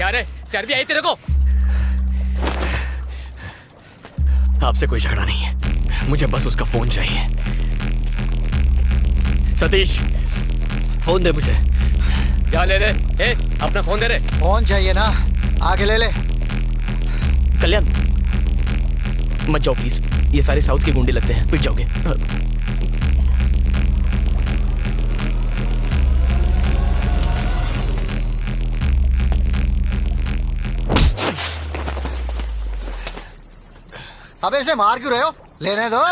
क्या रे, चर्बी आई तेरे को? आपसे कोई झगड़ा नहीं है, मुझे बस उसका फोन चाहिए। सतीश, फोन दे मुझे। जा ले ले। ए, अपना फोन दे रे। फोन चाहिए ना, आगे ले ले। कल्याण मत जाओ प्लीज, ये सारे साउथ के गुंडे लगते हैं, पिट जाओगे। अबे इसे मार क्यों रहे हो? लेने दो।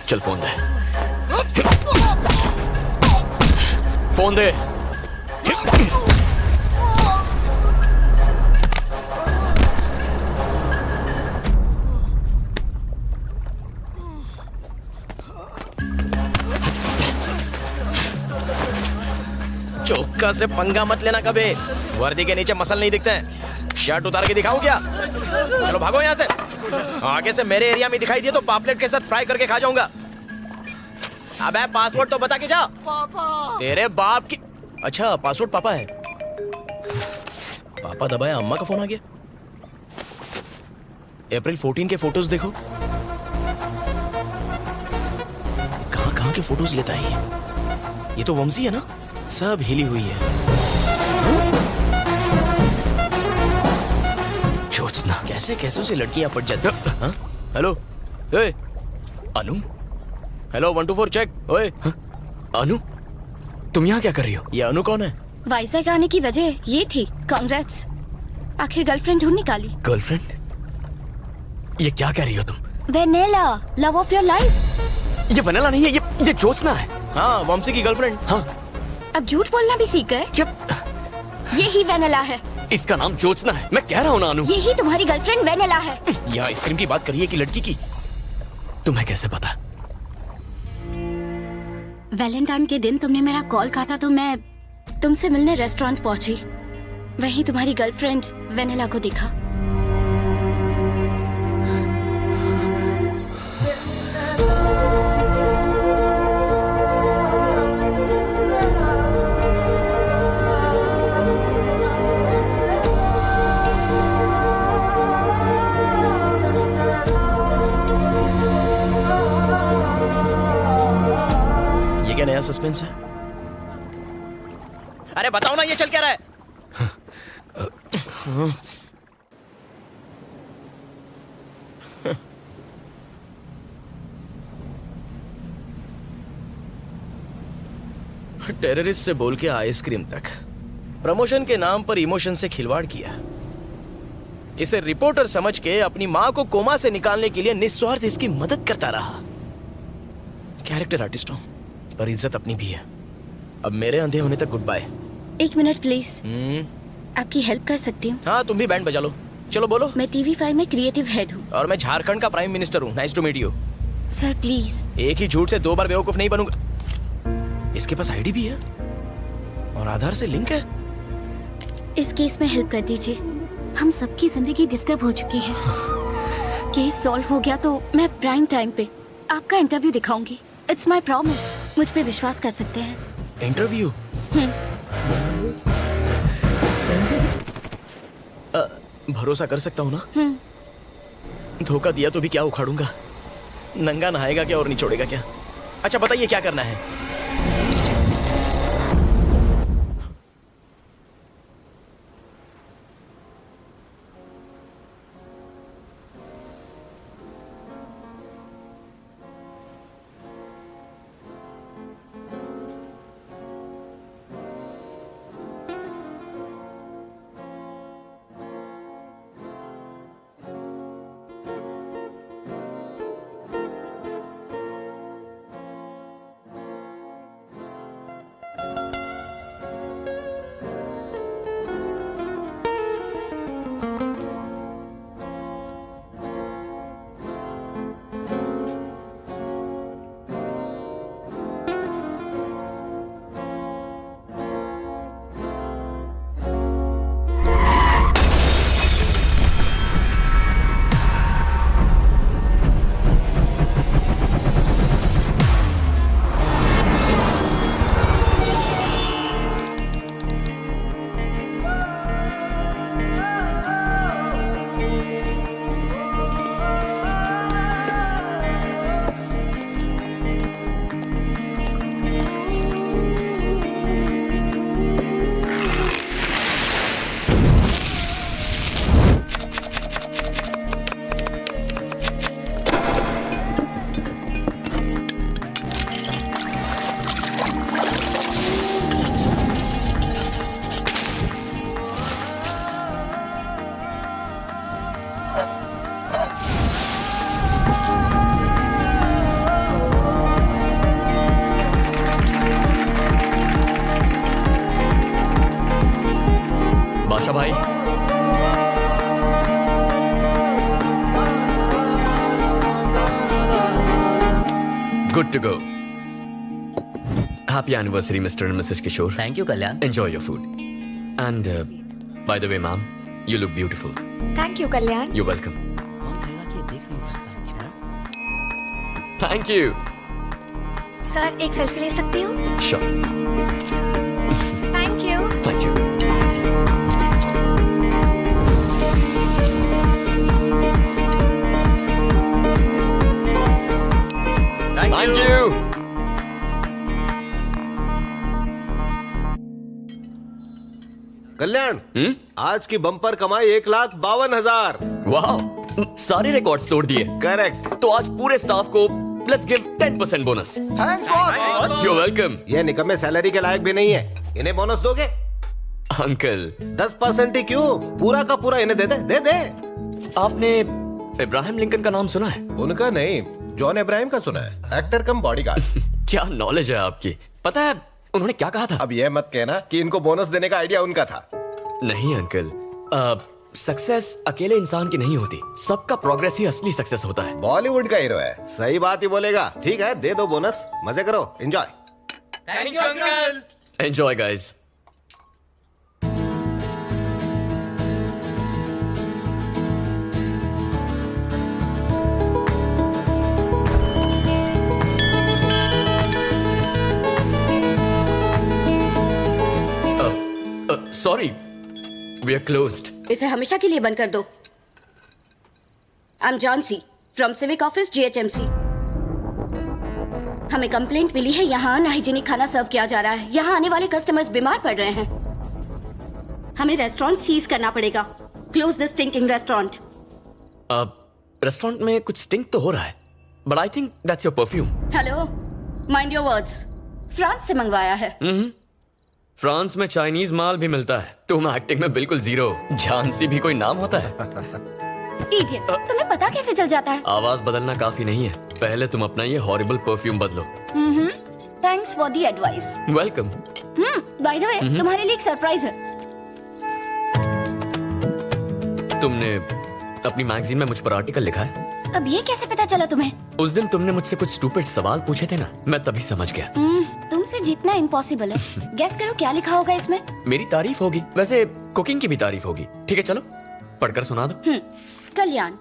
चल फोन दे, फोन दे। चौका से पंगा मत लेना कभी, वर्दी के नीचे मसल नहीं दिखते हैं। शर्ट उतार के दिखाऊं क्या? चलो भागो यहाँ से, आगे से मेरे एरिया में दिखाई दिए तो पापलेट के साथ फ्राई करके खा जाऊंगा। अबे पासवर्ड तो बता के जा। पापा। तेरे बाप की। अच्छा पासवर्ड पापा है। पापा दबाया, अम्मा का फोन आ गया। अप्रैल 14 के फोटोज देखो, कहां कहां के फोटोज लेता है ये तो वंशी है ना, सब हिली हुई है। ज्योत्सना, कैसे कैसे से लड़कियां पट जाती। हाँ? हेलो ए अनु, हेलो 1 2 4 चेक। ओए अनु, तुम यहाँ क्या कर रही हो? ये अनु कौन है? वाइजैक आने की वजह ये थी। कांग्रेट्स, आखिर गर्लफ्रेंड ढूंढ निकाली। गर्लफ्रेंड? ये क्या कह रही हो तुम? Vennela, love of your life. ये वनेला नहीं है, ये ज्योत्सना है। हाँ, वंशी की गर्लफ्रेंड। हाँ। अब झूठ बोलना भी सीख गए? क्या? यही वेनेला है। इसका नाम ज्योत्सना है, मैं कह रहा हूँ ना अनु। यही तुम्हारी गर्लफ्रेंड वेनेला है। यहाँ आइसक्रीम की बात करिए कि लड़की की? तुम्हें कैसे पता? वैलेंटाइन के दिन तुमने मेरा कॉल काटा तो मैं तुमसे मिलने रेस्टोरेंट पहुंची। वहीं तुम्हारी गर्लफ्रेंड वेनेला को देखा। ये क्या नया सस्पेंस है? अरे बताओ ना, ये चल क्या रहा है? टेररिस्ट से बोल के आइसक्रीम तक, प्रमोशन के नाम पर इमोशन से खिलवाड़ किया। इसे रिपोर्टर समझ के अपनी मां को कोमा से निकालने के लिए निस्वार्थ इसकी मदद करता रहा। कैरेक्टर आर्टिस्ट हूं, पर इज्जत अपनी भी है। अब मेरे अंधे होने तक गुड बाय। 1 मिनट प्लीज, आपकी हेल्प कर सकती हूँ? हाँ, तुम भी बैंड बजा लो। चलो बोलो। मैं TV5 में क्रिएटिव हेड हूँ। और मैं झारखंड का प्राइम मिनिस्टर हूँ। Nice to meet you. Sir please. एक ही झूठ से 2 बार बेवकूफ नहीं बनूंगा। इसके पास आईडी भी है और आधार से लिंक है। इस केस में हेल्प कर दीजिए, हम सबकी जिंदगी डिस्टर्ब हो चुकी है। केस सॉल्व हो गया तो मैं प्राइम टाइम पे आपका इंटरव्यू दिखाऊंगी। इट्स माय प्रॉमिस, मुझ पे विश्वास कर सकते हैं। इंटरव्यू? भरोसा कर सकता हूँ ना? धोखा दिया तो भी क्या उखाड़ूंगा? नंगा नहाएगा क्या और निचोड़ेगा क्या? अच्छा बताइए क्या करना है? बादशाह भाई, good to go. Happy anniversary, Mr. and Mrs. Kishore. Thank you Kalyan. Enjoy your food. And by the way, ma'am, you look beautiful. Thank you Kalyan. You're welcome. कौन कहेगा कि ये देख नहीं सकता? Thank you. सर एक selfie ले सकती हूँ? Sure. Thank you. Thank you. Thank you. कल्याण, आज की बम्पर कमाई 1,52,000. वाह, सारे रिकॉर्ड्स तोड़ दिए. करेक्ट. तो आज पूरे स्टाफ को let's give 10% bonus. Thanks boss. You're welcome. ये निकम्मे सैलरी के लायक भी नहीं है. इन्हें बोनस दोगे? अंकल, 10% ही क्यों? पूरा का पूरा इन्हें दे दे. आपने इब्राहिम लिंकन का नाम सुना है? उनका नहीं, जॉन इब्राहिम का सुना है. एक्टर कम बॉडीगार्ड. क्या नॉलेज है आपकी. पता है उन्होंने क्या कहा था? अब यह मत कहना कि इनको बोनस देने का आइडिया उनका था. नहीं अंकल, सक्सेस अकेले इंसान की नहीं होती. सबका प्रोग्रेस ही असली सक्सेस होता है. बॉलीवुड का हीरो है, सही बात ही बोलेगा. ठीक है, दे दो बोनस. मजे करो, enjoy. Thank you uncle. Enjoy guys. Sorry, we are closed. इसे हमेशा के लिए बंद कर दो. I am Johnsy from civic office GHMC. हमें कंप्लेंट मिली है यहाँ अनहाइजीनिक खाना सर्व किया जा रहा है. यहाँ आने वाले कस्टमर्स बीमार पड़ रहे हैं. हमें रेस्टोरेंट सीज करना पड़ेगा. Close this stinking restaurant. Restaurant में कुछ स्टिंक तो हो रहा है, but I think that's your perfume. Hello, mind your words. France से मंगवाया है. फ्रांस में चाइनीज माल भी मिलता है. तुम एक्टिंग में बिल्कुल जीरो. झांसी भी कोई नाम होता है? इडियट, तुम्हें पता कैसे चल जाता है? आवाज बदलना काफी नहीं है. पहले तुम अपना ये हॉरिबल परफ्यूम बदलो. Thanks for the advice. Welcome. By the way, तुम्हारे लिए एक सरप्राइज है. तुमने अपनी मैगजीन में मुझ पर आर्टिकल लिखा है? अब ये कैसे पता चला तुम्हें? उस दिन तुमने मुझसे कुछ स्टूपिड सवाल पूछे थे ना, मैं तभी समझ गया. तुमसे जीतना इम्पॉसिबल है. गेस करो क्या लिखा होगा इसमें? मेरी तारीफ होगी. वैसे कुकिंग की भी तारीफ होगी. ठीक है, चलो पढ़कर सुना दो. कल्याण,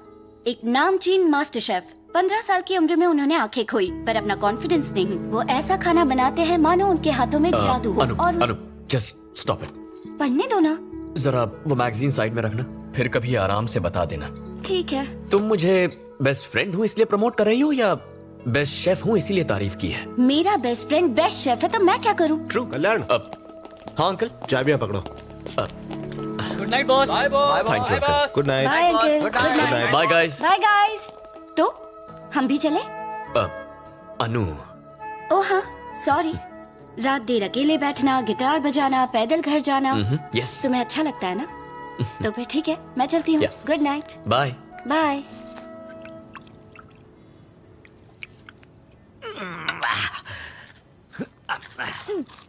एक नामचीन मास्टर शेफ. 15 साल की उम्र में उन्होंने आंखें खोई, पर अपना कॉन्फिडेंस नहीं. वो ऐसा खाना बनाते हैं मानो उनके हाथों में जादू हो. अनु, और अनु, जस्ट स्टॉप इट. पढ़ने दो ना. जरा वो मैगजीन साइड में रखना. फिर कभी आराम से बता देना। ठीक है। तुम मुझे बेस्ट फ्रेंड हूँ इसलिए प्रमोट कर रही हो या बेस्ट शेफ हूँ इसीलिए तारीफ की है? मेरा बेस्ट फ्रेंड बेस्ट शेफ है तो मैं क्या करूँ? ट्रू कल्याण, हाँ अंकल। चाबियां पकड़ो। Good night boss. Thank you uncle. Good night. Bye uncle. Good night. Bye guys. Bye guys. तो हम भी चले? अनु, ओ हाँ, सॉरी। रात देर अकेले बैठना, गिटार बजाना, पैदल घर जाना यस, तुम्हें अच्छा लगता है ना? तो फिर ठीक है, मैं चलती हूँ। Yeah. Good night. Bye. Bye.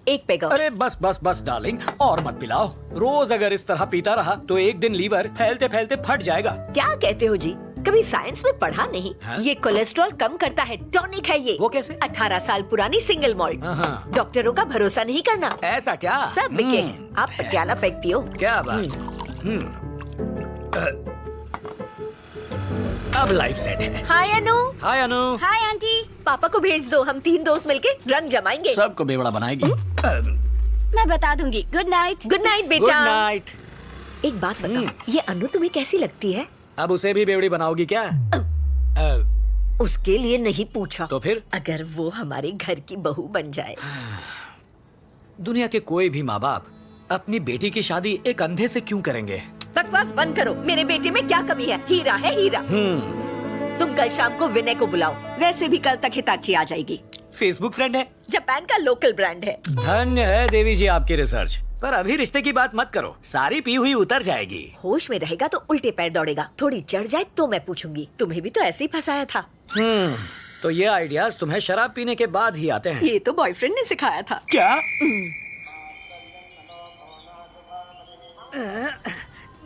एक पेग और। अरे बस बस बस डार्लिंग, और मत पिलाओ। रोज अगर इस तरह पीता रहा तो एक दिन लीवर फैलते फैलते फट जाएगा। क्या कहते हो जी? कभी साइंस में पढ़ा नहीं? हाँ? ये कोलेस्ट्रॉल कम करता है, टॉनिक है ये। वो कैसे? 18 साल पुरानी सिंगल मॉल्ट। हाँ। डॉक्टरों का भरोसा नहीं करना। ऐसा क्या? सब बिके हैं। आप पटियाला पैक पियो। क्या बात। अब लाइफ सेट है। Hi Anu. Hi Anu. Hi aunty. पापा को भेज दो, हम 3 दोस्त मिलके रंग जमाएंगे। सबको बेवड़ा बनाएगी। मैं बता दूंगी। Good night. Good night good बेटा। नाइट। एक बात बताओ, ये अनु तुम्हें कैसी लगती है? अब उसे भी बेवड़ी बनाओगी क्या? उसके लिए नहीं पूछा। तो फिर? अगर वो हमारे घर की बहू बन जाए। दुनिया के कोई भी माँ बाप अपनी बेटी की शादी एक अंधे से क्यों करेंगे? बकवास बंद करो। मेरे बेटे में क्या कमी है? हीरा है हीरा। तुम कल शाम को विनय को बुलाओ, वैसे भी कल तक हिताची आ जाएगी। फेसबुक फ्रेंड है। जापान का लोकल ब्रांड है। धन्य है देवी जी आपकी रिसर्च, पर अभी रिश्ते की बात मत करो, सारी पी हुई उतर जाएगी। होश में रहेगा तो उल्टे पैर दौड़ेगा, थोड़ी चढ़ जाए तो मैं पूछूंगी। तुम्हें भी तो ऐसे ही फंसाया था। तो ये आइडियाज तुम्हें शराब पीने के बाद ही आते हैं? ये तो बॉयफ्रेंड ने सिखाया था। क्या?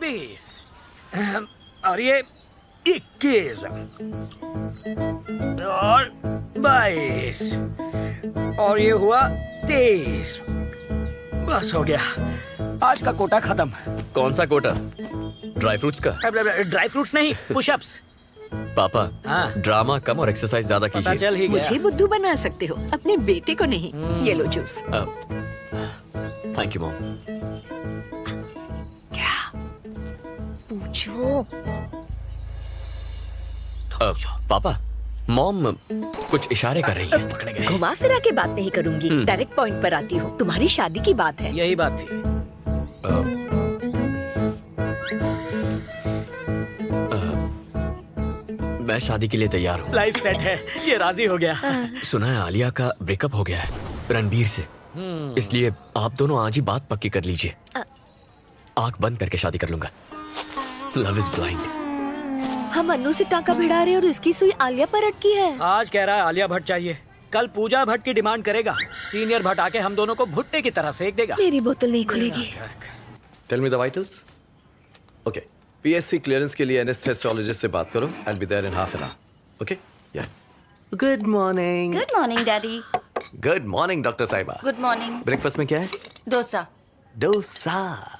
20 और ये 21 और 22 और ये हुआ 23। बस हो गया, आज का कोटा खत्म। कौन सा कोटा? ड्राई फ्रूट्स का? ड्राई फ्रूट्स नहीं, पुशअप्स। पापा, हाँ। ड्रामा कम और एक्सरसाइज ज्यादा पता कीजिए। चल ही गया। मुझे बुद्धू बना सकते हो, अपने बेटे को नहीं। ये लो जूस। Thank you mom. पूछो। पापा, मॉम कुछ इशारे कर रही है। पकड़े गए। घुमा फिरा के बात नहीं करूंगी, डायरेक्ट पॉइंट पर आती हूँ। तुम्हारी शादी की बात है। यही बात थी। मैं शादी के लिए तैयार हूँ। लाइफ सेट है, ये राजी हो गया। सुना है आलिया का ब्रेकअप हो गया है रणबीर से, इसलिए आप दोनों आज ही बात पक्की कर लीजिए। आंख बंद करके शादी कर लूंगा। Love is blind. हम अन्नू से टाका भिड़ा रहे और इसकी सुई आलिया पर अटकी है। आज कह रहा है आलिया भट्ट चाहिए, कल पूजा भट्ट की डिमांड करेगा। सीनियर भट्ट आके हम दोनों को भुट्टे की तरह सेक देगा। मेरी बोतल नहीं खुलेगी। Tell me the vitals. Okay, PSC clearance के लिए एनेस्थेसियोलॉजिस्ट से बात करो। I will be there in half an hour. Okay? Yeah. Good morning. Good morning daddy. Good morning doctor साहिबा। Good morning. ब्रेकफास्ट में क्या है? डोसा। डोसा।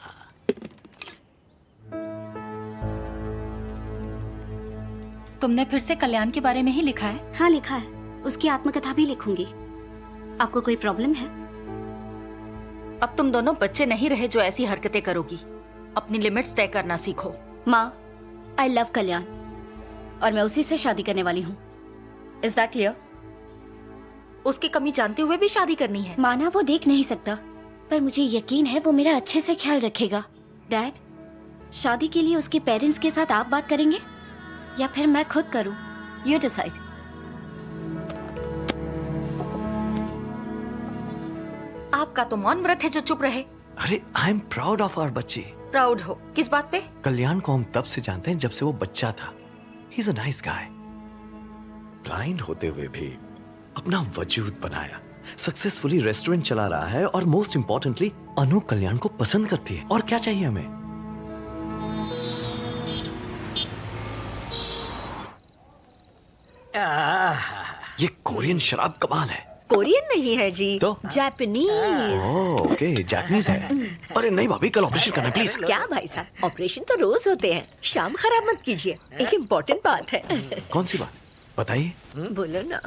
तुमने फिर से कल्याण के बारे में ही लिखा है? हाँ लिखा है, उसकी आत्मकथा भी लिखूंगी। आपको कोई प्रॉब्लम है? अब तुम दोनों बच्चे नहीं रहे जो ऐसी हरकतें करोगी। अपनी लिमिट्स तय करना सीखो। माँ, आई लव कल्याण और मैं उसी से शादी करने वाली हूँ। Is that clear? उसकी कमी जानते हुए भी शादी करनी है? माना वो देख नहीं सकता, पर मुझे यकीन है वो मेरा अच्छे से ख्याल रखेगा। डैड, शादी के लिए उसके पेरेंट्स के साथ आप बात करेंगे या फिर मैं खुद करूं? You decide. आपका तो मौन व्रत है जो चुप रहे। अरे I am proud of our बच्ची। प्राउड हो किस बात पे? कल्याण को हम तब से जानते हैं जब से वो बच्चा था। He is a nice guy. Blind होते हुए भी अपना वजूद बनाया, सक्सेसफुली रेस्टोरेंट चला रहा है और मोस्ट इंपॉर्टेंटली अनु कल्याण को पसंद करती है। और क्या चाहिए हमें? ये कोरियन शराब कमाल है। कोरियन नहीं है जी, तो? जापानीज। ओके, जापानीज है। अरे नहीं भाभी, कल ऑपरेशन करना प्लीज। क्या भाई साहब, ऑपरेशन तो रोज होते हैं। शाम खराब मत कीजिए, एक इम्पोर्टेंट बात है। कौन सी बात बताइए? बोलो ना।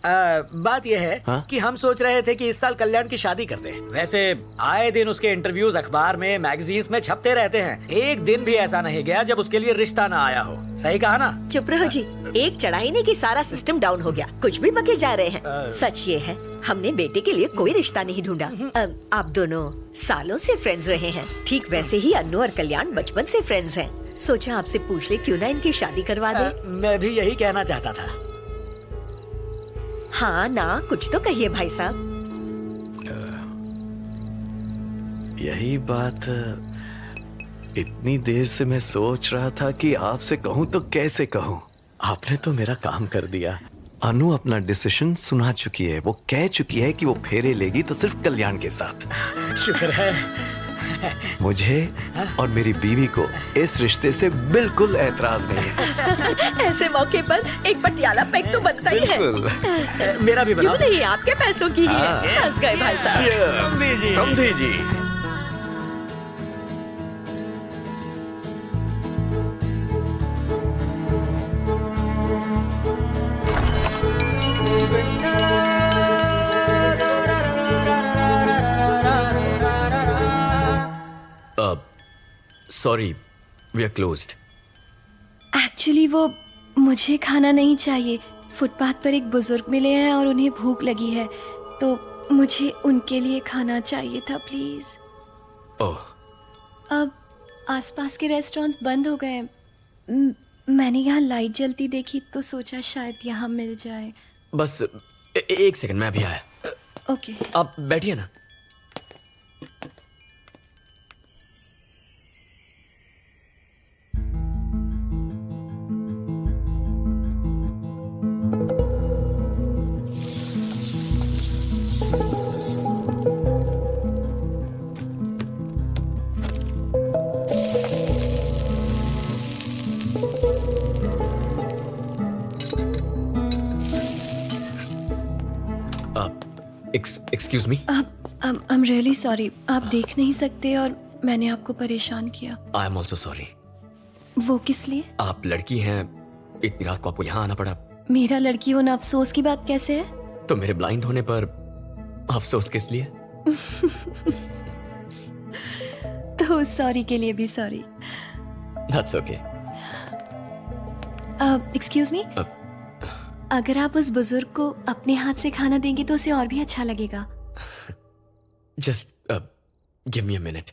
बात यह है हाँ? कि हम सोच रहे थे कि इस साल कल्याण की शादी करते हैं। वैसे आए दिन उसके इंटरव्यूज अखबार में, मैगजीन्स में छपते रहते हैं। एक दिन भी ऐसा नहीं गया जब उसके लिए रिश्ता ना आया हो। सही कहा ना? चुप रहो जी, एक चढ़ाई नहीं कि सारा सिस्टम डाउन हो गया। कुछ भी बके जा रहे हैं। सच ये है, हमने बेटे के लिए कोई रिश्ता नहीं ढूंढा। आप दोनों सालों से फ्रेंड्स रहे हैं, ठीक वैसे ही अन्नू और कल्याण बचपन से फ्रेंड्स हैं। सोचा आपसे पूछ ले क्यों ना इनकी शादी करवा दे। मैं भी यही कहना चाहता था। हाँ ना, कुछ तो कहिए भाई साहब। यही बात इतनी देर से मैं सोच रहा था कि आपसे कहूं तो कैसे कहूं। आपने तो मेरा काम कर दिया। अनु अपना डिसीजन सुना चुकी है। वो कह चुकी है कि वो फेरे लेगी तो सिर्फ कल्याण के साथ। शुक्र है। मुझे और मेरी बीवी को इस रिश्ते से बिल्कुल ऐतराज नहीं है। ऐसे मौके पर एक पटियाला पैक तो बनता ही है। बिल्कुल। मेरा भी क्यों बनाओ। नहीं, आपके पैसों की ही है। हंस गए भाई साहब। Cheers! समधी जी। Sorry, we are closed. Actually वो मुझे खाना नहीं चाहिए। फुटपाथ पर एक बुजुर्ग मिले हैं और उन्हें भूख लगी है, तो मुझे उनके लिए खाना चाहिए था प्लीज। ओह, अब आसपास के रेस्टोरेंट्स बंद हो गए हैं। मैंने यहाँ लाइट जलती देखी तो सोचा शायद यहाँ मिल जाए। बस एक सेकंड, मैं अभी आया। ओके। आप बैठिए ना। Excuse me. I am really sorry. आप देख नहीं सकते और मैंने आपको परेशान किया। I am also sorry. वो किस लिए? आप लड़की हैं, इतनी रात को आपको यहाँ आना पड़ा। मेरा लड़की होना अफसोस की बात कैसे है? तो मेरे ब्लाइंड होने पर अफसोस किस लिए? तो सॉरी के लिए भी sorry. That's okay. Excuse me, अगर आप उस बुजुर्ग को अपने हाथ से खाना देंगे तो उसे और भी अच्छा लगेगा। Just give me a minute.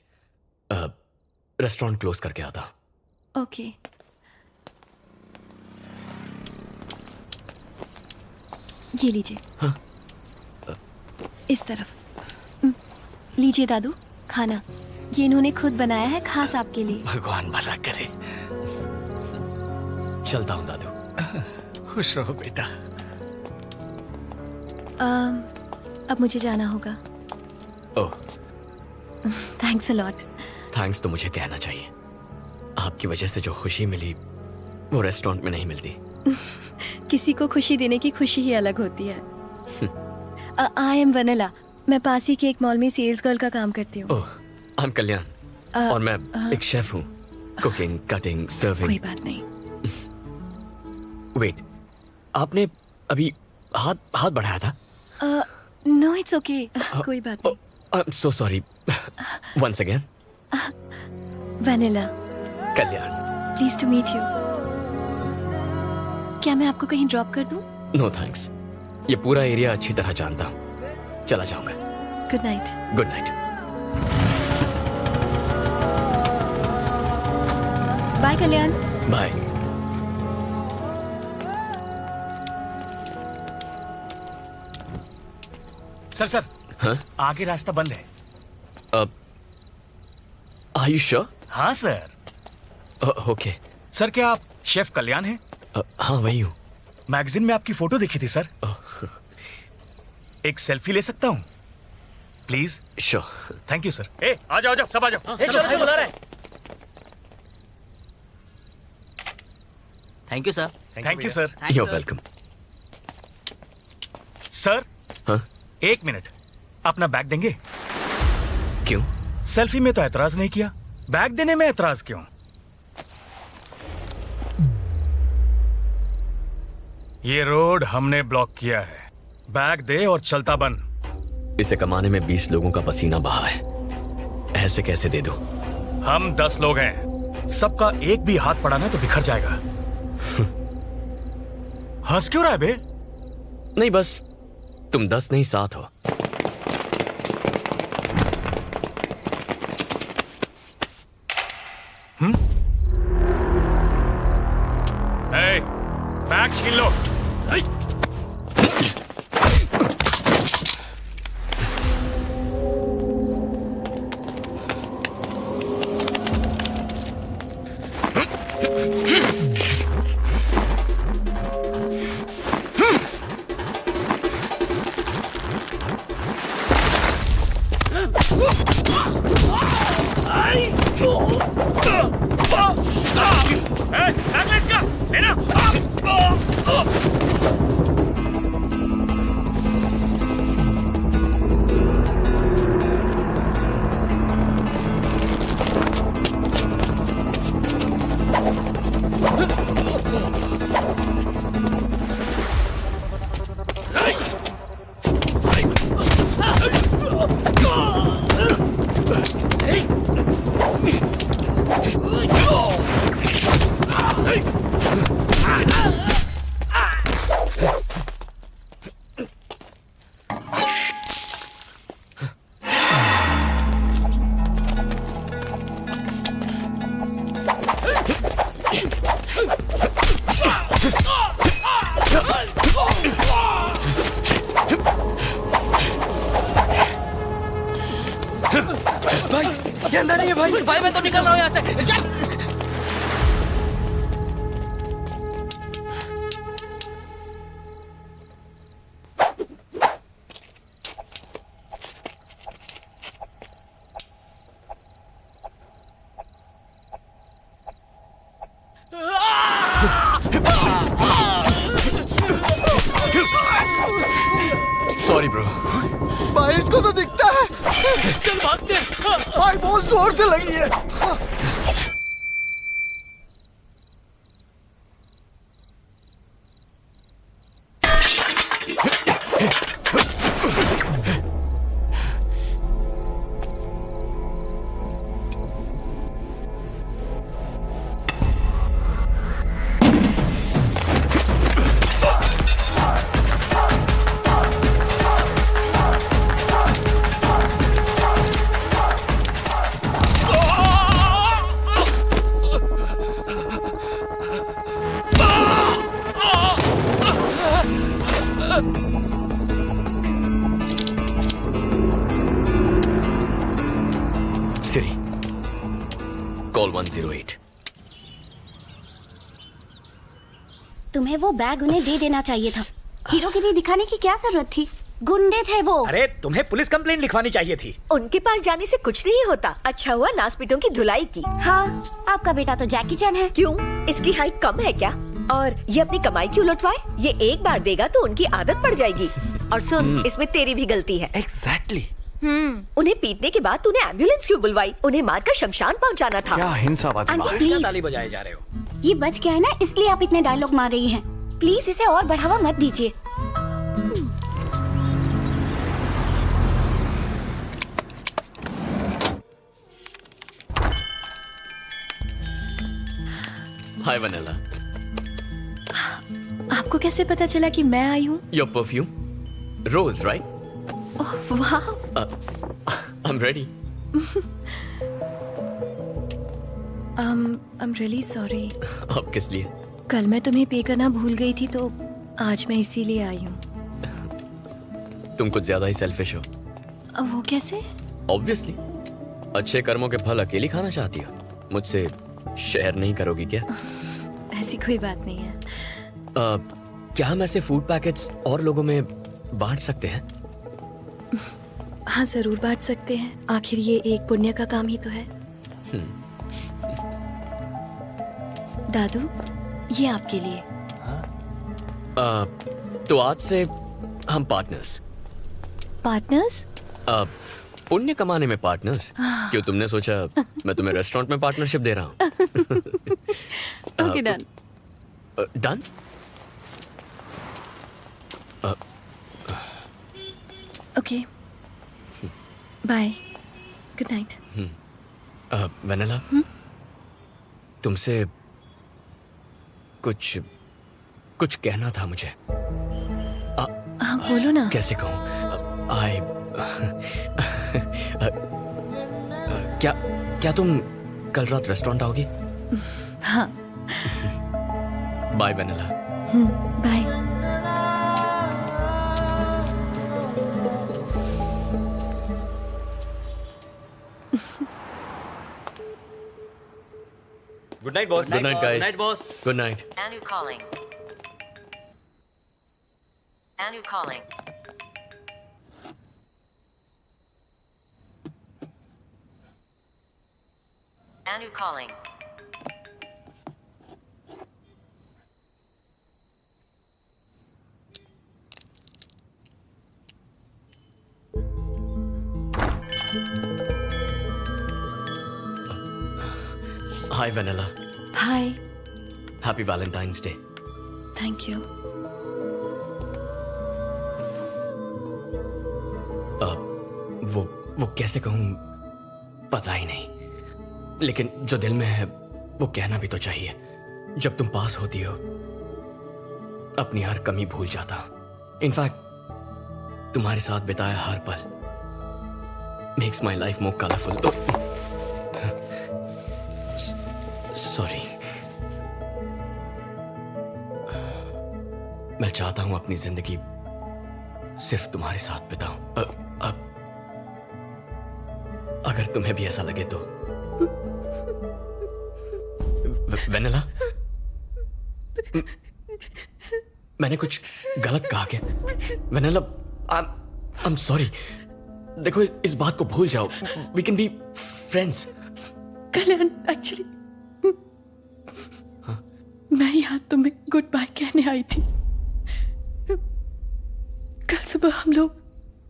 Restaurant close करके आता। ओके। ये लीजिए। हाँ? इस तरफ। लीजिए दादू, खाना ये इन्होंने खुद बनाया है, खास आपके लिए। भगवान भला करे। चलता हूँ दादू। खुश रहो बेटा। अब मुझे जाना होगा। ओह, थैंक्स अ लॉट। थैंक्स तो मुझे कहना चाहिए। आपकी वजह से जो खुशी मिली वो रेस्टोरेंट में नहीं मिलती। किसी को खुशी देने की खुशी ही अलग होती है। I am vanilla. मैं पास ही के एक मॉल में सेल्स गर्ल का काम करती हूँ। ओह, आई एम कल्याण और मैं एक शेफ हूँ। Cooking, cutting, serving. कोई बात नहीं। वेट, आपने अभी हाथ बढ़ाया था? No it's okay. कोई बात नहीं। I am so sorry. Once again. Vanila. Kalyan. Please to meet you. क्या मैं आपको कहीं ड्रॉप कर दूं? नो थैंक्स, ये पूरा एरिया अच्छी तरह जानता हूँ। चला जाऊंगा। Good night. Good night. Bye Kalyan. Bye. Sir हाँ? आगे रास्ता बंद है। Are you sure? हाँ सर। ओके। सर क्या आप शेफ कल्याण हैं? हाँ वही हूँ। मैगजीन में आपकी फोटो देखी थी सर। एक सेल्फी ले सकता हूँ please? Sure. Thank you sir. ए आ जाओ सब आ जाओ। चलो बुला रहे। Thank you sir. Thank you sir. You are welcome. Sir हाँ? एक मिनट, अपना बैग देंगे? क्यों? सेल्फी में तो ऐतराज नहीं किया, बैग देने में ऐतराज क्यों? ये रोड हमने ब्लॉक किया है, बैग दे और चलता बन। इसे कमाने में 20 लोगों का पसीना बहा है, ऐसे कैसे दे दूं? हम 10 लोग हैं, सबका एक भी हाथ पड़ा ना तो बिखर जाएगा। हंस क्यों रहा है बे? नहीं, बस तुम 10 नहीं 7 हो। बैग छीन लो। भाई ये अंदर नहीं है भाई। भाई मैं तो निकल रहा हूँ यहाँ से। चल। Sorry bro. भाई इसको तो दिखता है। चल भागते हैं। भाई बहुत जोर से लगी है। सिरी, कॉल 108। तुम्हें वो बैग उन्हें दे देना चाहिए था। हीरोगिरी दिखाने की क्या जरूरत थी? गुंडे थे वो। अरे तुम्हें पुलिस कंप्लेंट लिखवानी चाहिए थी। उनके पास जाने से कुछ नहीं होता। अच्छा हुआ नासपीटों की धुलाई की। हाँ, आपका बेटा तो जैकी चैन है। क्यों? इसकी हाइट कम है क्या? और ये अपनी कमाई क्यों लुटवाए? ये एक बार देगा तो उनकी आदत पड़ जाएगी। और सुन, इसमें तेरी भी गलती है। एग्जैक्टली। उन्हें पीटने के बाद तूने एम्बुलेंस क्यों बुलवाई? उन्हें मारकर शमशान पहुंचाना था। क्या हिंसावादी आंटी बात। क्या प्लीज, ताली बजाए जा रहे हो? ये बच गया है ना, इसलिए आप इतने डायलॉग मार रही हैं। प्लीज इसे और बढ़ावा मत दीजिए। हाय वनीला। आपको कैसे पता चला कि मैं आई हूँ? Your perfume, rose right? वाह। I am ready. I'm really sorry। अब किस लिए? कल मैं तुम्हें पे करना भूल गई थी तो आज मैं इसीलिए आई हूँ। तुम कुछ ज्यादा ही सेल्फिश हो। वो कैसे? ऑब्वियसली, अच्छे कर्मों के फल अकेली खाना चाहती हो। मुझसे शेयर नहीं करोगी क्या? ऐसी कोई बात नहीं है। क्या हम ऐसे फूड पैकेट्स और लोगों में बांट सकते हैं? हाँ जरूर बांट सकते हैं, आखिर ये एक पुण्य का काम ही तो है। दादू, ये आपके लिए। तो आज से हम पार्टनर्स। पार्टनर्स? पुण्य कमाने में पार्टनर्स। क्यों, तुमने सोचा मैं तुम्हें रेस्टोरेंट में पार्टनरशिप दे रहा हूँ? Okay done. Done. Okay bye good night. Vennela, तुमसे कुछ कुछ कहना था मुझे। हाँ बोलो ना। कैसे कहूँ? क्या क्या तुम कल रात रेस्टोरेंट आओगी? हाँ। Bye Vennela. Bye. Good night boss. Good night guys. Night boss. Good night. Anu calling. Anu calling. Anu calling. Hi Vennela. Hi. Happy valentine's day. Thank you. वो कैसे कहूँ पता ही नहीं, लेकिन जो दिल में है वो कहना भी तो चाहिए। जब तुम पास होती हो अपनी हर कमी भूल जाता हूं। इनफैक्ट तुम्हारे साथ बिताया हर पल makes my life more colourful. Sorry. मैं चाहता हूं अपनी जिंदगी सिर्फ तुम्हारे साथ बिताऊं। अगर तुम्हें भी ऐसा लगे तो। वेनेला, मैंने कुछ गलत कहा क्या? Vennela, I am sorry. देखो इस बात को भूल जाओ। We can be friends. Kalyan, actually मैं यहाँ तुम्हें गुड बाय कहने आई थी। कल सुबह हम लोग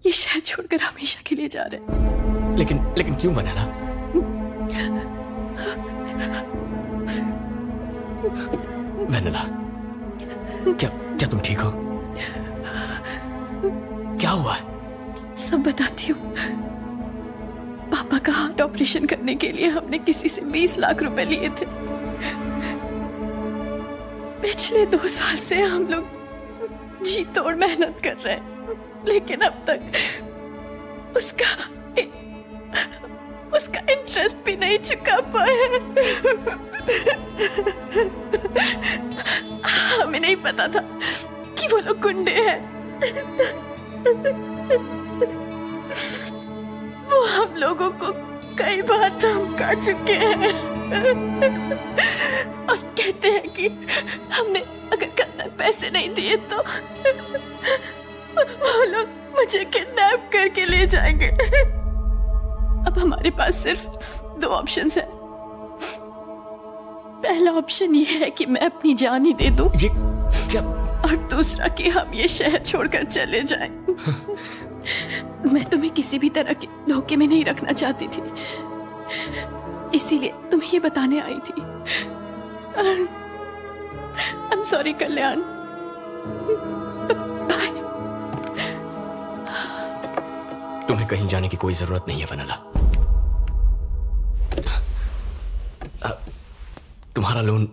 ये शहर छोड़कर हमेशा के लिए जा रहे हैं। लेकिन क्यों वेनेला? वेनेला, क्या तुम ठीक हो? क्या हुआ है? सब बताती हूँ। पापा का हार्ट ऑपरेशन करने के लिए हमने किसी से 20 लाख रुपए लिए थे। पिछले 2 साल से हम लोग जी तोड़ मेहनत कर रहे हैं, लेकिन अब तक उसका इंटरेस्ट भी नहीं चुका पाए। हमें नहीं पता था कि वो लोग गुंडे हैं। वो हम लोगों को कई बार धमका चुके हैं और कहते हैं कि हमने अगर कल तक पैसे नहीं दिए तो वो लोग मुझे किडनैप करके ले जाएंगे। अब हमारे पास सिर्फ 2 ऑप्शंस हैं। पहला ऑप्शन ये है कि मैं अपनी जान ही दे दूं। ये क्या? और दूसरा कि हम ये शहर छोड़कर चले जाएं। मैं तुम्हें किसी भी तरह के धोखे में नहीं रखना चाहती थी, इसीलिए तुम्हें ये बताने आई थी। I am sorry Kalyan. Bye. तुम्हें कहीं जाने की कोई जरूरत नहीं है वेनेला। तुम्हारा लोन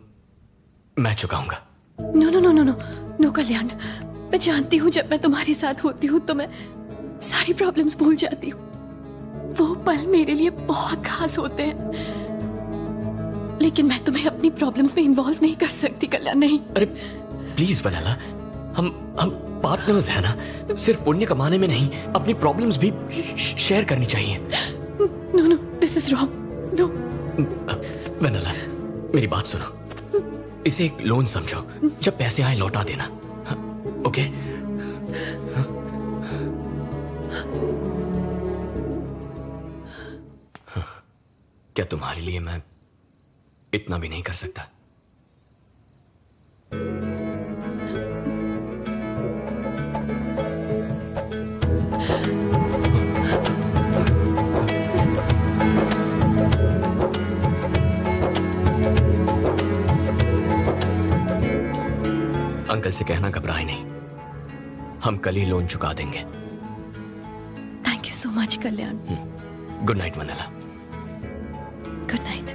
मैं चुकाऊंगा। No no no no no no Kalyan, मैं जानती हूँ जब मैं तुम्हारे साथ होती हूँ तो मैं सारी प्रॉब्लम्स भूल जाती हूँ। वो पल मेरे लिए बहुत खास होते हैं, लेकिन मैं तुम्हें अपनी प्रॉब्लम्स में इन्वॉल्व नहीं कर सकती कल्याण। नहीं। अरे प्लीज वेनेला, हम पार्टनर्स हैं ना। सिर्फ पुण्य कमाने में नहीं, अपनी प्रॉब्लम्स भी शेयर करनी चाहिए। No no, this is wrong. No Vennela, मेरी बात सुनो। इसे एक लोन समझो। जब पैसे आए लौटा देना। ओके? क्या तुम्हारे लिए मैं इतना भी नहीं कर सकता? अंकल से कहना घबराए नहीं, हम कल ही लोन चुका देंगे। So much Kalyan. Good night Vennela. Good night.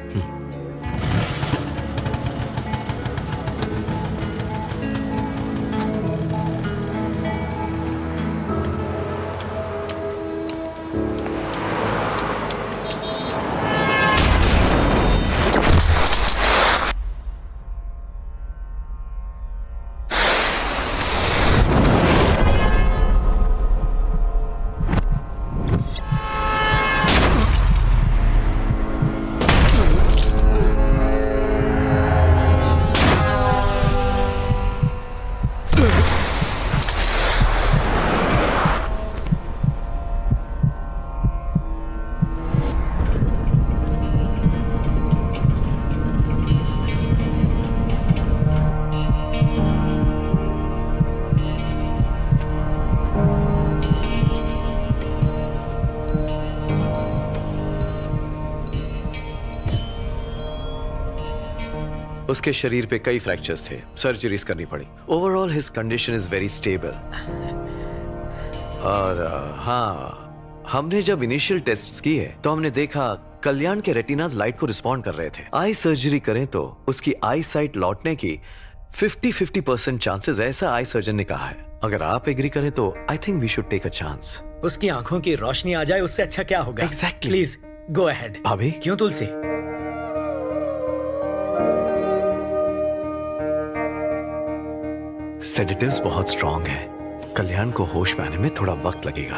उसके शरीर पे कई फ्रैक्चर्स थे, सर्जरीज करनी पड़ी। Overall his condition is very stable. और हाँ, हमने जब इनिशियल टेस्ट्स किए तो हमने देखा कल्याण के रेटिनाज लाइट को रिस्पॉन्ड कर रहे थे। आई सर्जरी करें तो उसकी आई साइट लौटने की 50-50% चांसेस, ऐसा आई सर्जन ने कहा है। अगर आप एग्री करें तो I think we should take a chance. उसकी आंखों की रोशनी आ जाए उससे अच्छा क्या होगा? Exactly. Please go ahead. भाभी? क्यों तुलसी? सेडेटिव्स बहुत स्ट्रॉन्ग हैं। कल्याण को होश में आने में थोड़ा वक्त लगेगा।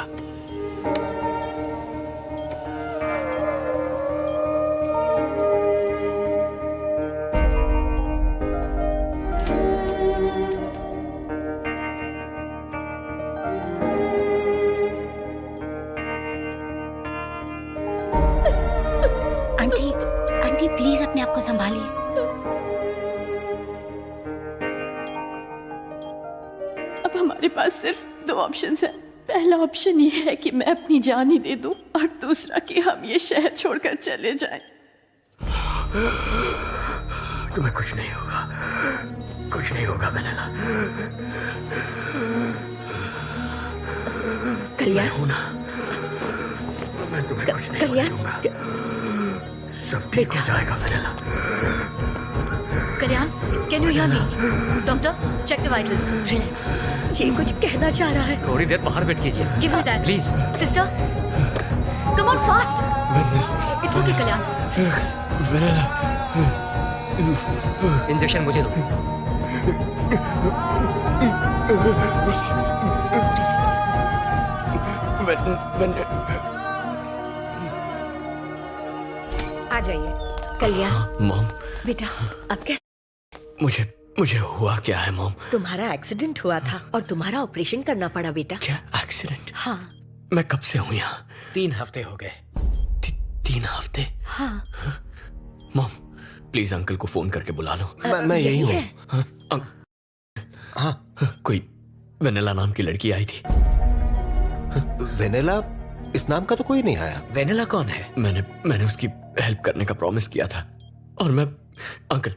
आंटी, आंटी प्लीज अपने आप को संभालिए। अब हमारे पास सिर्फ 2 ऑप्शंस हैं। पहला ऑप्शन ये है कि मैं अपनी जान ही दे दूं, और दूसरा कि हम ये शहर छोड़कर चले जाएं। तुम्हें कुछ नहीं होगा, कुछ नहीं होगा वनीला। कल्याण हूं ना, मैं तुम्हें कुछ नहीं होने दूंगा। सब ठीक हो जाएगा Vanila. Kalyan, can you hear me? Doctor, check the vitals. Relax. ये कुछ कहना चाह रहा है। थोड़ी देर बाहर बैठ कीजिए। Give me that please. Sister, come on fast. It's okay Kalyan. Relax. Vanilla, injection मुझे दो। रिलैक्स। आ जाइए। कल्याण मॉम, बेटा, अब कैसे? मुझे हुआ क्या है मॉम? तुम्हारा एक्सीडेंट हुआ था और तुम्हारा ऑपरेशन करना पड़ा बेटा। क्या एक्सीडेंट? हाँ मैं कब से हूँ यहाँ? 3 हफ्ते हो गए। 3 हफ्ते? हाँ। मॉम प्लीज अंकल को फोन करके बुला लो। मैं यही हूँ। हाँ, कोई वेनेला नाम की लड़की आई थी। वेनेला? इस नाम का तो कोई नहीं आया। वेनेला कौन है? मैंने उसकी हेल्प करने का प्रॉमिस किया था। और मैं अंकल,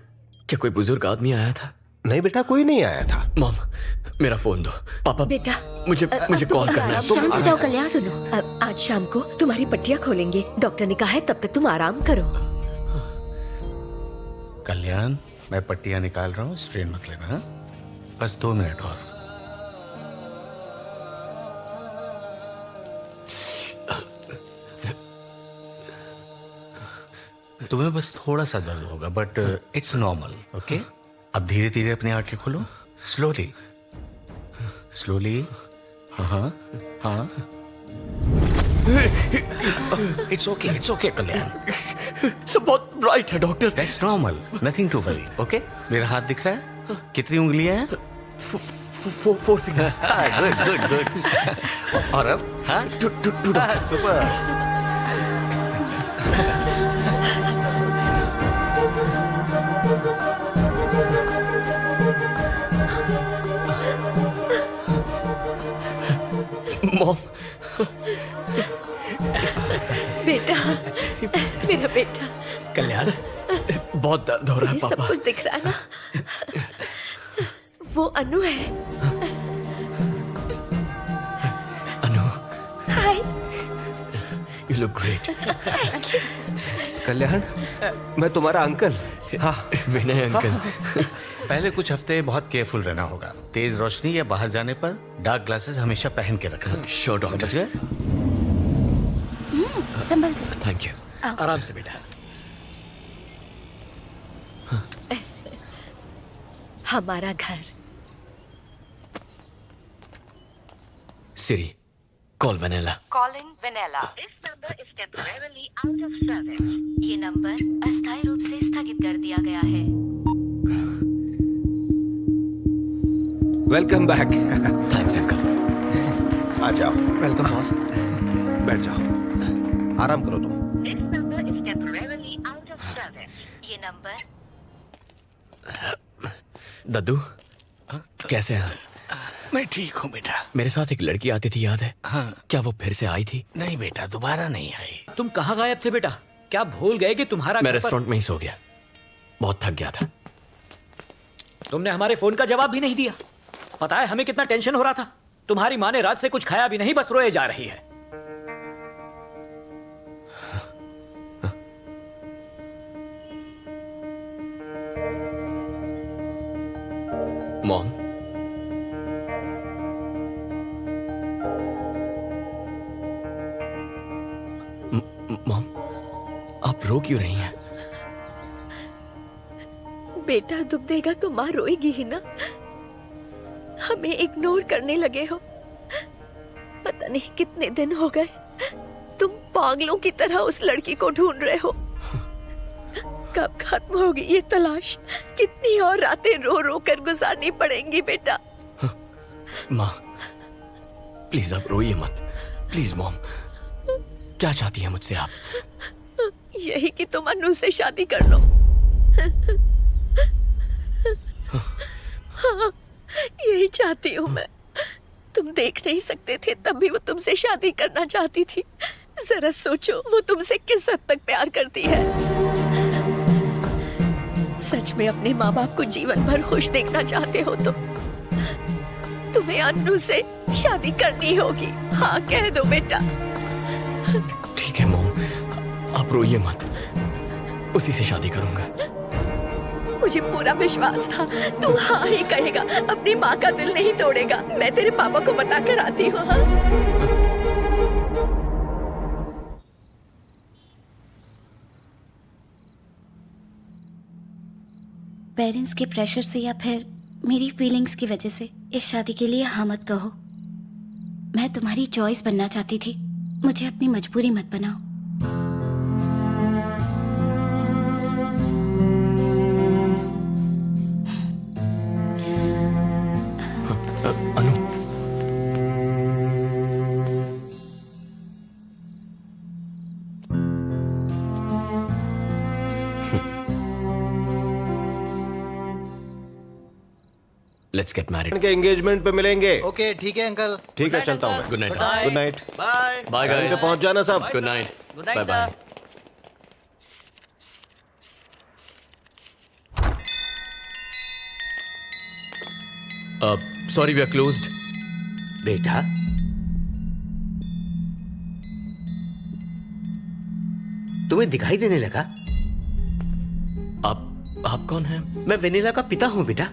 क्या कोई बुजुर्ग आदमी आया था? नहीं बेटा, कोई नहीं आया था। मॉम मेरा फोन दो। पापा बेटा, मुझे कॉल करना है। शांत हो जाओ कल्याण। सुनो, अब आज शाम को तुम्हारी पट्टियां खोलेंगे। डॉक्टर ने कहा है तब तक तुम आराम करो। कल्याण, मैं पट्टियां निकाल रहा हूँ, स्ट्रेन मत लेना। हाँ? बस 2 मिनट और। तुम्हें बस थोड़ा सा दर्द होगा, बट इट्स नॉर्मल। ओके, अब धीरे धीरे अपनी आंखें खोलो। Slowly slowly. हाँ हाँ, इट्स ओके कल्याण। सब बहुत ब्राइट है doctor. That's normal, nothing to worry. Okay, मेरा हाथ दिख रहा है? कितनी उंगलियां हैं? 4 फिंगर्स। Good good. और अब? हाँ, सुपर। मॉम, बेटा, मेरा बेटा। कल्याण, बहुत दर्द हो रहा है मुझे सब पापा। कुछ दिख रहा है ना? वो अनु है। अनु, हाय। Look great. कल्याण, मैं तुम्हारा अंकल। हाँ विनय अंकल। पहले कुछ हफ्ते बहुत केयरफुल रहना होगा। तेज रोशनी या बाहर जाने पर डार्क ग्लासेस हमेशा पहन के रखना। Sure doctor. समझ गए? संभल कर। Thank you. आराम से बेटा। हमारा घर। Siri, call Vennela. Calling Vennela. ये नंबर अस्थायी रूप से स्थगित कर दिया गया है। Welcome back. Thanks uncle. आ जाओ। Welcome boss. बैठ जाओ, आराम करो तुम। ये नंबर। दद्दू, कैसे हैं? मैं ठीक हूँ बेटा। मेरे साथ एक लड़की आती थी, याद है? हाँ। क्या वो फिर से आई थी? नहीं बेटा, दोबारा नहीं आई। तुम कहाँ गायब थे बेटा? क्या भूल गए कि तुम्हारा मैं घर पर- रेस्टोरेंट में ही सो गया, बहुत थक गया था। तुमने हमारे फोन का जवाब भी नहीं दिया। पता है हमें कितना टेंशन हो रहा था। तुम्हारी माँ ने रात से कुछ खाया भी नहीं, बस रोए जा रही है। मॉम, मॉम, आप रो क्यों रही हैं? बेटा दुख देगा तो माँ रोएगी ही ना। हमें इग्नोर करने लगे हो। पता नहीं कितने दिन हो गए तुम पागलों की तरह उस लड़की को ढूंढ रहे हो। कब खत्म होगी ये तलाश? कितनी और रातें रो रो कर गुजारनी पड़ेंगी बेटा? माँ, प्लीज आप रोइए मत। प्लीज मॉम, क्या चाहती है मुझसे आप? यही कि तुम अनु से शादी कर लो। हाँ, यही चाहती हूँ मैं। तुम देख नहीं सकते थे तब भी वो तुमसे शादी करना चाहती थी। जरा सोचो वो तुमसे किस हद तक प्यार करती है। सच में अपने माँ बाप को जीवन भर खुश देखना चाहते हो तो तुम्हें अन्नू से शादी करनी होगी। हाँ कह दो बेटा। ठीक है मॉम, आप रोइए मत, उसी से शादी करूंगा। मुझे पूरा विश्वास था तू हाँ ही कहेगा, अपनी माँ का दिल नहीं तोड़ेगा। मैं तेरे पापा को बता कर आती हूँ। हाँ? पेरेंट्स के प्रेशर से या फिर मेरी फीलिंग्स की वजह से इस शादी के लिए हाँ मत कहो। मैं तुम्हारी चॉइस बनना चाहती थी, मुझे अपनी मजबूरी मत बनाओ। अनु, लेट्स गेट मैरिड। के एंगेजमेंट पे मिलेंगे। ओके ठीक है अंकल। ठीक है, चलता हूँ मैं। Good night. Good night. Bye. Bye time पे गाइस। पहुंच जाना सब। Good night. Good night bye bye. Sir. Sorry, we are closed. बेटा, तुम्हें दिखाई देने लगा? आप कौन हैं? मैं वेनिला का पिता हूँ बेटा।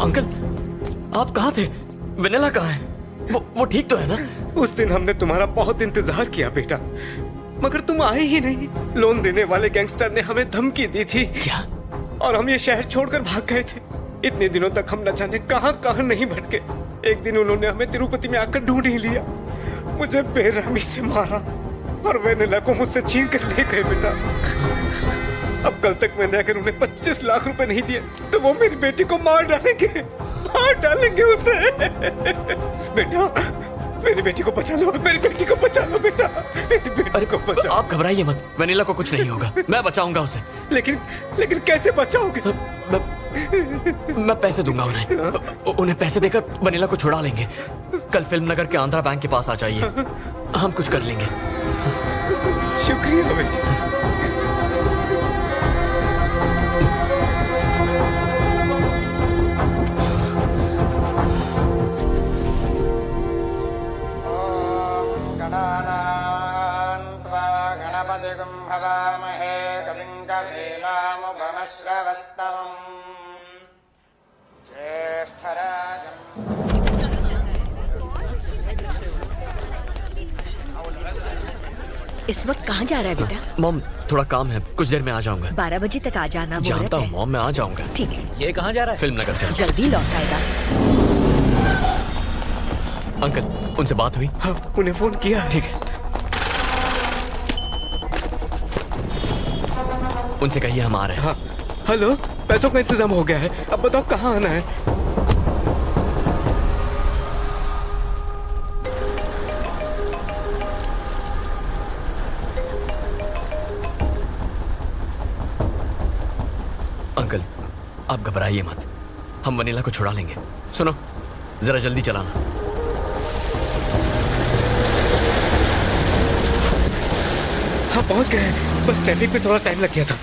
अंकल, आप कहाँ थे? वेनिला कहाँ है? वो ठीक तो है ना? उस दिन हमने तुम्हारा बहुत इंतजार किया बेटा, मगर तुम आए ही नहीं। लोन देने वाले गैंगस्टर ने हमें धमकी दी थी। क्या? और हम ये शहर छोड़कर भाग गए थे। इतने दिनों तक हम न जाने कहां कहां नहीं भटके। एक दिन उन्होंने हमें तिरुपति में आकर ढूंढ ही लिया। मुझे बेरहमी से मारा और वेनिला को मुझसे छीन कर ले गए बेटा। अब कल तक मैंने अगर उन्हें 25 लाख रुपए नहीं दिए तो वो मेरी बेटी को मार डालेंगे उसे। बेटा, मेरी बेटी को बचा लो, मेरी बेटी को बचा लो बेटा, मेरी बेटी को बचा। आप घबराइए मत, वेनिला को कुछ नहीं होगा, मैं बचाऊंगा उसे। लेकिन कैसे बचाओगे? मैं पैसे दूंगा उन्हें पैसे देकर वेनिला को छुड़ा लेंगे। कल फिल्म नगर के आंध्रा बैंक के पास आ जाइए, हम कुछ कर लेंगे। शुक्रिया बेटा। हवामहे कविं कवीनामुपमश्रवस्तमम् ज्येष्ठराजम्। इस वक्त कहाँ जा रहा है बेटा? मॉम थोड़ा काम है, कुछ देर में आ जाऊंगा। 12 बजे तक आ जाना। जानता हूँ मॉम, मैं आ जाऊंगा। ठीक है। ये कहाँ जा रहा है? फिल्म नगर जल्दी लौट आएगा। अंकल उनसे बात हुई? हाँ, उन्हें फोन किया। ठीक है, उनसे कहिए हम आ रहे हैं। हाँ, हेलो, पैसों का इंतजाम हो गया है, अब बताओ कहाँ आना है? अंकल आप घबराइए मत, हम वनीला को छुड़ा लेंगे। सुनो जरा जल्दी चलाना। हाँ पहुंच गए, बस ट्रैफिक में थोड़ा टाइम लग गया था।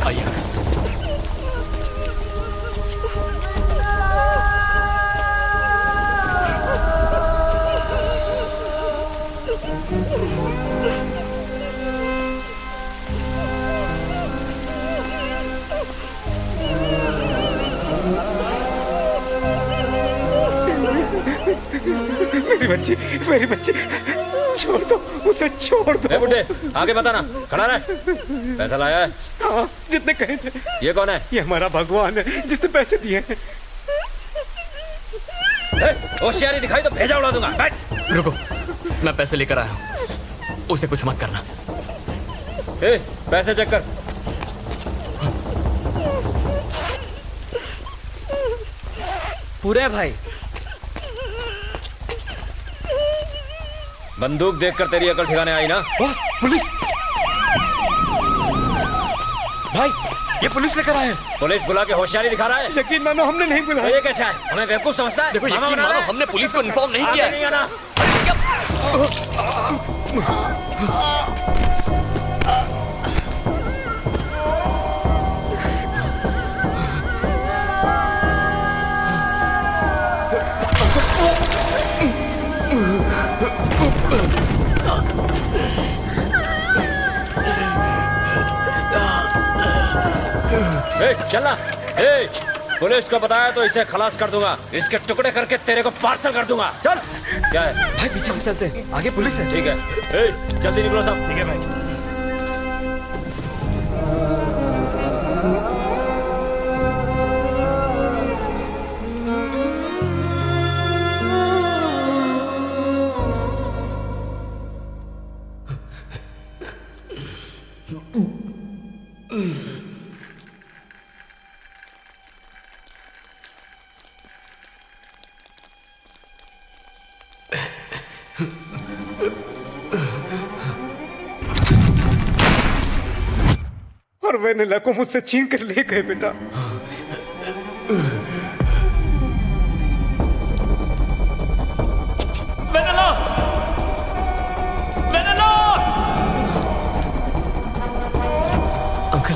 आइए। मेरी बच्ची छोड़ दो, उसे छोड़ दो। बुड्ढे आगे बताना, खड़ा रह। पैसा लाया है? हाँ, जितने कहे थे। ये कौन है? ये हमारा भगवान है जिसने पैसे दिए हैं। होशियारी दिखाई तो भेजा उड़ा दूंगा। बैठ। रुको, मैं पैसे लेकर आया हूँ, उसे कुछ मत करना। पैसे चेक कर। पूरे भाई, बंदूक देखकर तेरी अकल ठिकाने आई ना? Boss, police! भाई, ये पुलिस लेकर आए हैं। पुलिस बुला के होशियारी दिखा रहा है? यकीन मानो हमने नहीं बुलाया। तो ये कैसे है? हमें बेवकूफ समझता है? देखो यकीन मानो हमने पुलिस को इन्फॉर्म नहीं किया। नहीं आना। चलना। पुलिस को बताया तो इसे खलास कर दूंगा, इसके टुकड़े करके तेरे को पार्सल कर दूंगा। चल। क्या है भाई? पीछे से चलते हैं, आगे पुलिस है। ठीक है, जल्दी निकलो सब। ठीक है भाई। और वेनिला को मुझसे छीन कर ले गए बेटा। वेनिला! वेनिला! अंकल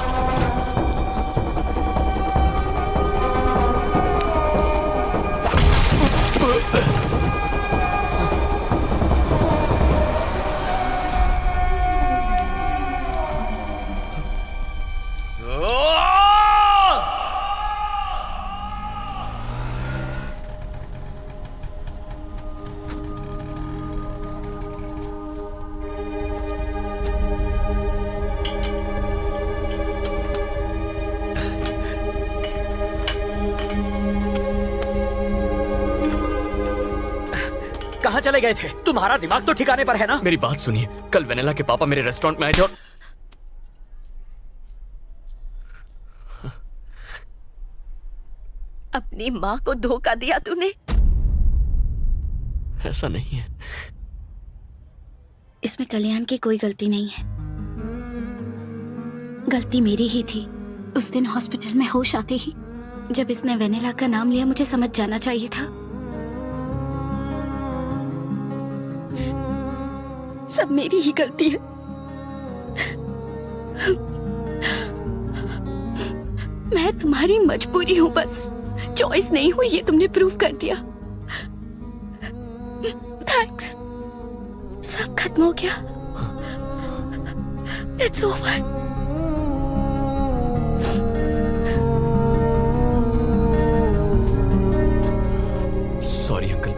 कहाँ चले गए थे? तुम्हारा दिमाग तो ठिकाने पर है ना? मेरी बात सुनिए, कल वेनिला के पापा मेरे रेस्टोरेंट में आए थे और अपनी माँ को धोखा दिया तूने। ऐसा नहीं है। इसमें कल्याण की कोई गलती नहीं है, गलती मेरी ही थी। उस दिन हॉस्पिटल में होश आते ही जब इसने वेनिला का नाम लिया, मुझे समझ जाना चाहिए था। सब मेरी ही गलती है। मैं तुम्हारी मजबूरी हूं, बस चॉइस नहीं हुई, ये तुमने प्रूव कर दिया। थैंक्स। सब खत्म हो गया। It's over. Sorry uncle.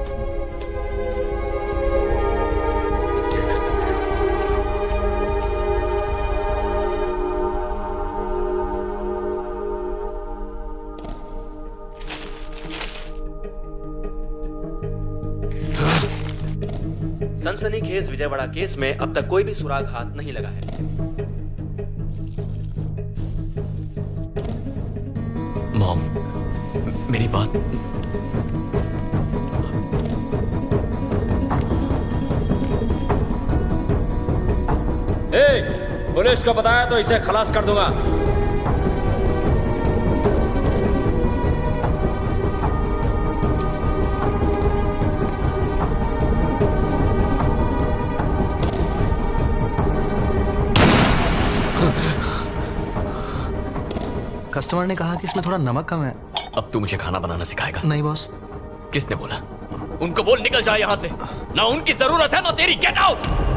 सनसनीखेज विजयवाड़ा केस में अब तक कोई भी सुराग हाथ नहीं लगा है। मॉम, मेरी बात। पुलिस को बताया तो इसे खलास कर दूंगा। कस्टमर ने कहा कि इसमें थोड़ा नमक कम है। अब तू मुझे खाना बनाना सिखाएगा? नहीं बॉस। किसने बोला? उनको बोल निकल जाए यहाँ से। ना उनकी जरूरत है ना तेरी। Get out.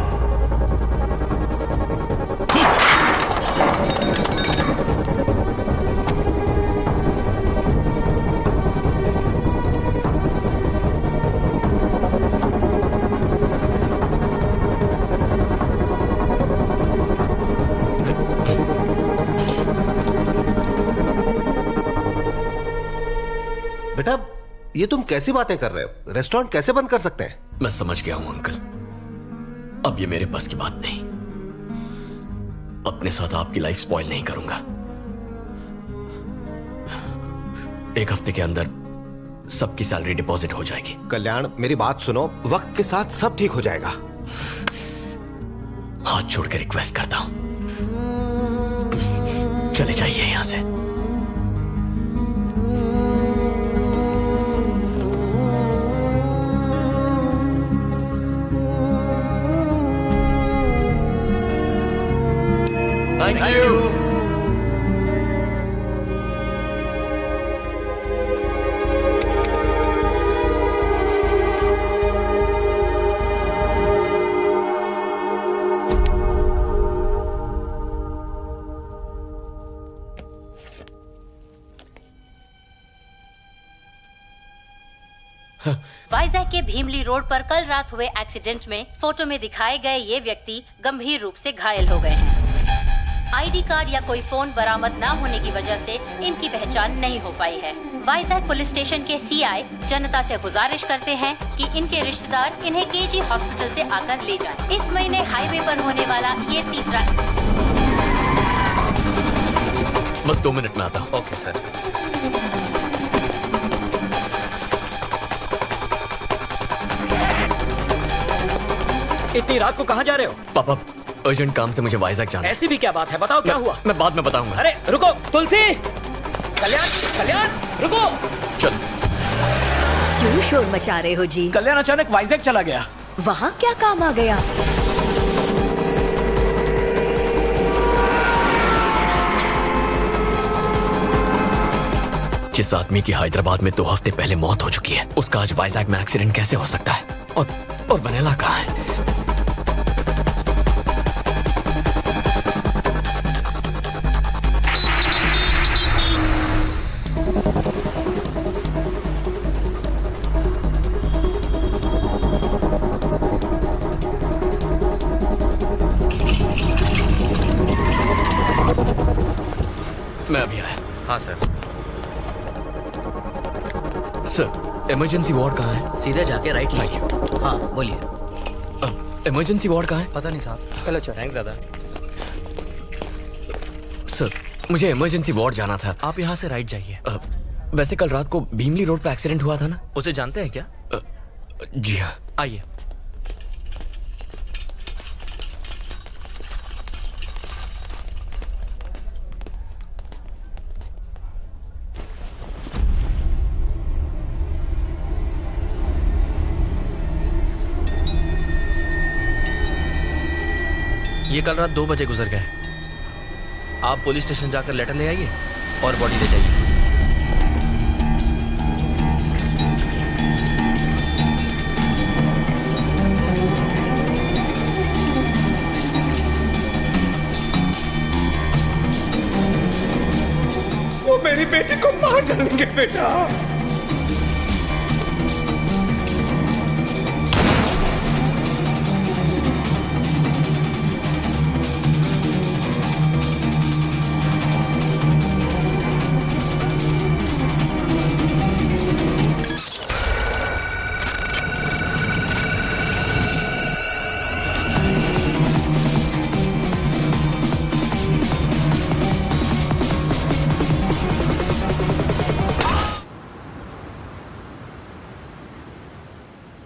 बेटा, ये तुम कैसी बातें कर रहे हो? रेस्टोरेंट कैसे बंद कर सकते हैं? मैं समझ गया हूं अंकल। अब ये मेरे बस की बात नहीं। अपने साथ आपकी लाइफ स्पॉइल नहीं करूंगा। एक हफ्ते के अंदर सबकी सैलरी डिपॉजिट हो जाएगी। कल्याण, मेरी बात सुनो, वक्त के साथ सब ठीक हो जाएगा। हाथ जोड़ के रिक्वेस्ट करता हूं, चले जाइए यहां से। Thank you. वाइजैक के भीमली रोड पर कल रात हुए एक्सीडेंट में फोटो में दिखाए गए ये व्यक्ति गंभीर रूप से घायल हो गए हैं। आईडी कार्ड या कोई फोन बरामद न होने की वजह से इनकी पहचान नहीं हो पाई है। वाइजैक पुलिस स्टेशन के सीआई जनता से गुजारिश करते हैं कि इनके रिश्तेदार इन्हें केजी हॉस्पिटल से आकर ले जाएं। इस महीने हाईवे पर होने वाला ये तीसरा। बस 2 मिनट में आता हूँ। Okay sir. इतनी रात को कहाँ जा रहे हो? पापा, अर्जेंट काम से मुझे वाइजैक जाना है। ऐसी भी क्या बात है? बताओ क्या हुआ? मैं बाद में बताऊंगा। अरे रुको, तुलसी, कल्याण, कल्याण, रुको। चल। क्यों शोर मचा रहे हो जी? कल्याण अचानक वाइजैक चला गया। वहाँ क्या काम आ गया? जिस आदमी की हैदराबाद में 2 हफ्ते पहले मौत हो चुकी है, उसका आज वाइजैक में एक्सीडेंट कैसे हो सकता है? और वनीला कहाँ है? मैं अभी आया। हाँ सर। सर, इमरजेंसी वार्ड कहाँ है? सीधे जाके राइट थैंक यू। हाँ बोलिए। इमरजेंसी वार्ड कहाँ है? पता नहीं साहब। चलो चलो। थैंक्स दादा। सर, मुझे इमरजेंसी वार्ड जाना था। आप यहाँ से राइट जाइए। वैसे कल रात को भीमली रोड पे एक्सीडेंट हुआ था ना? उसे जानते हैं क्या? जी हाँ। आइए। ये कल रात 2 बजे गुजर गए। आप पुलिस स्टेशन जाकर लेटर ले आइए और बॉडी ले जाइए। मेरी बेटी को मार डालेंगे बेटा।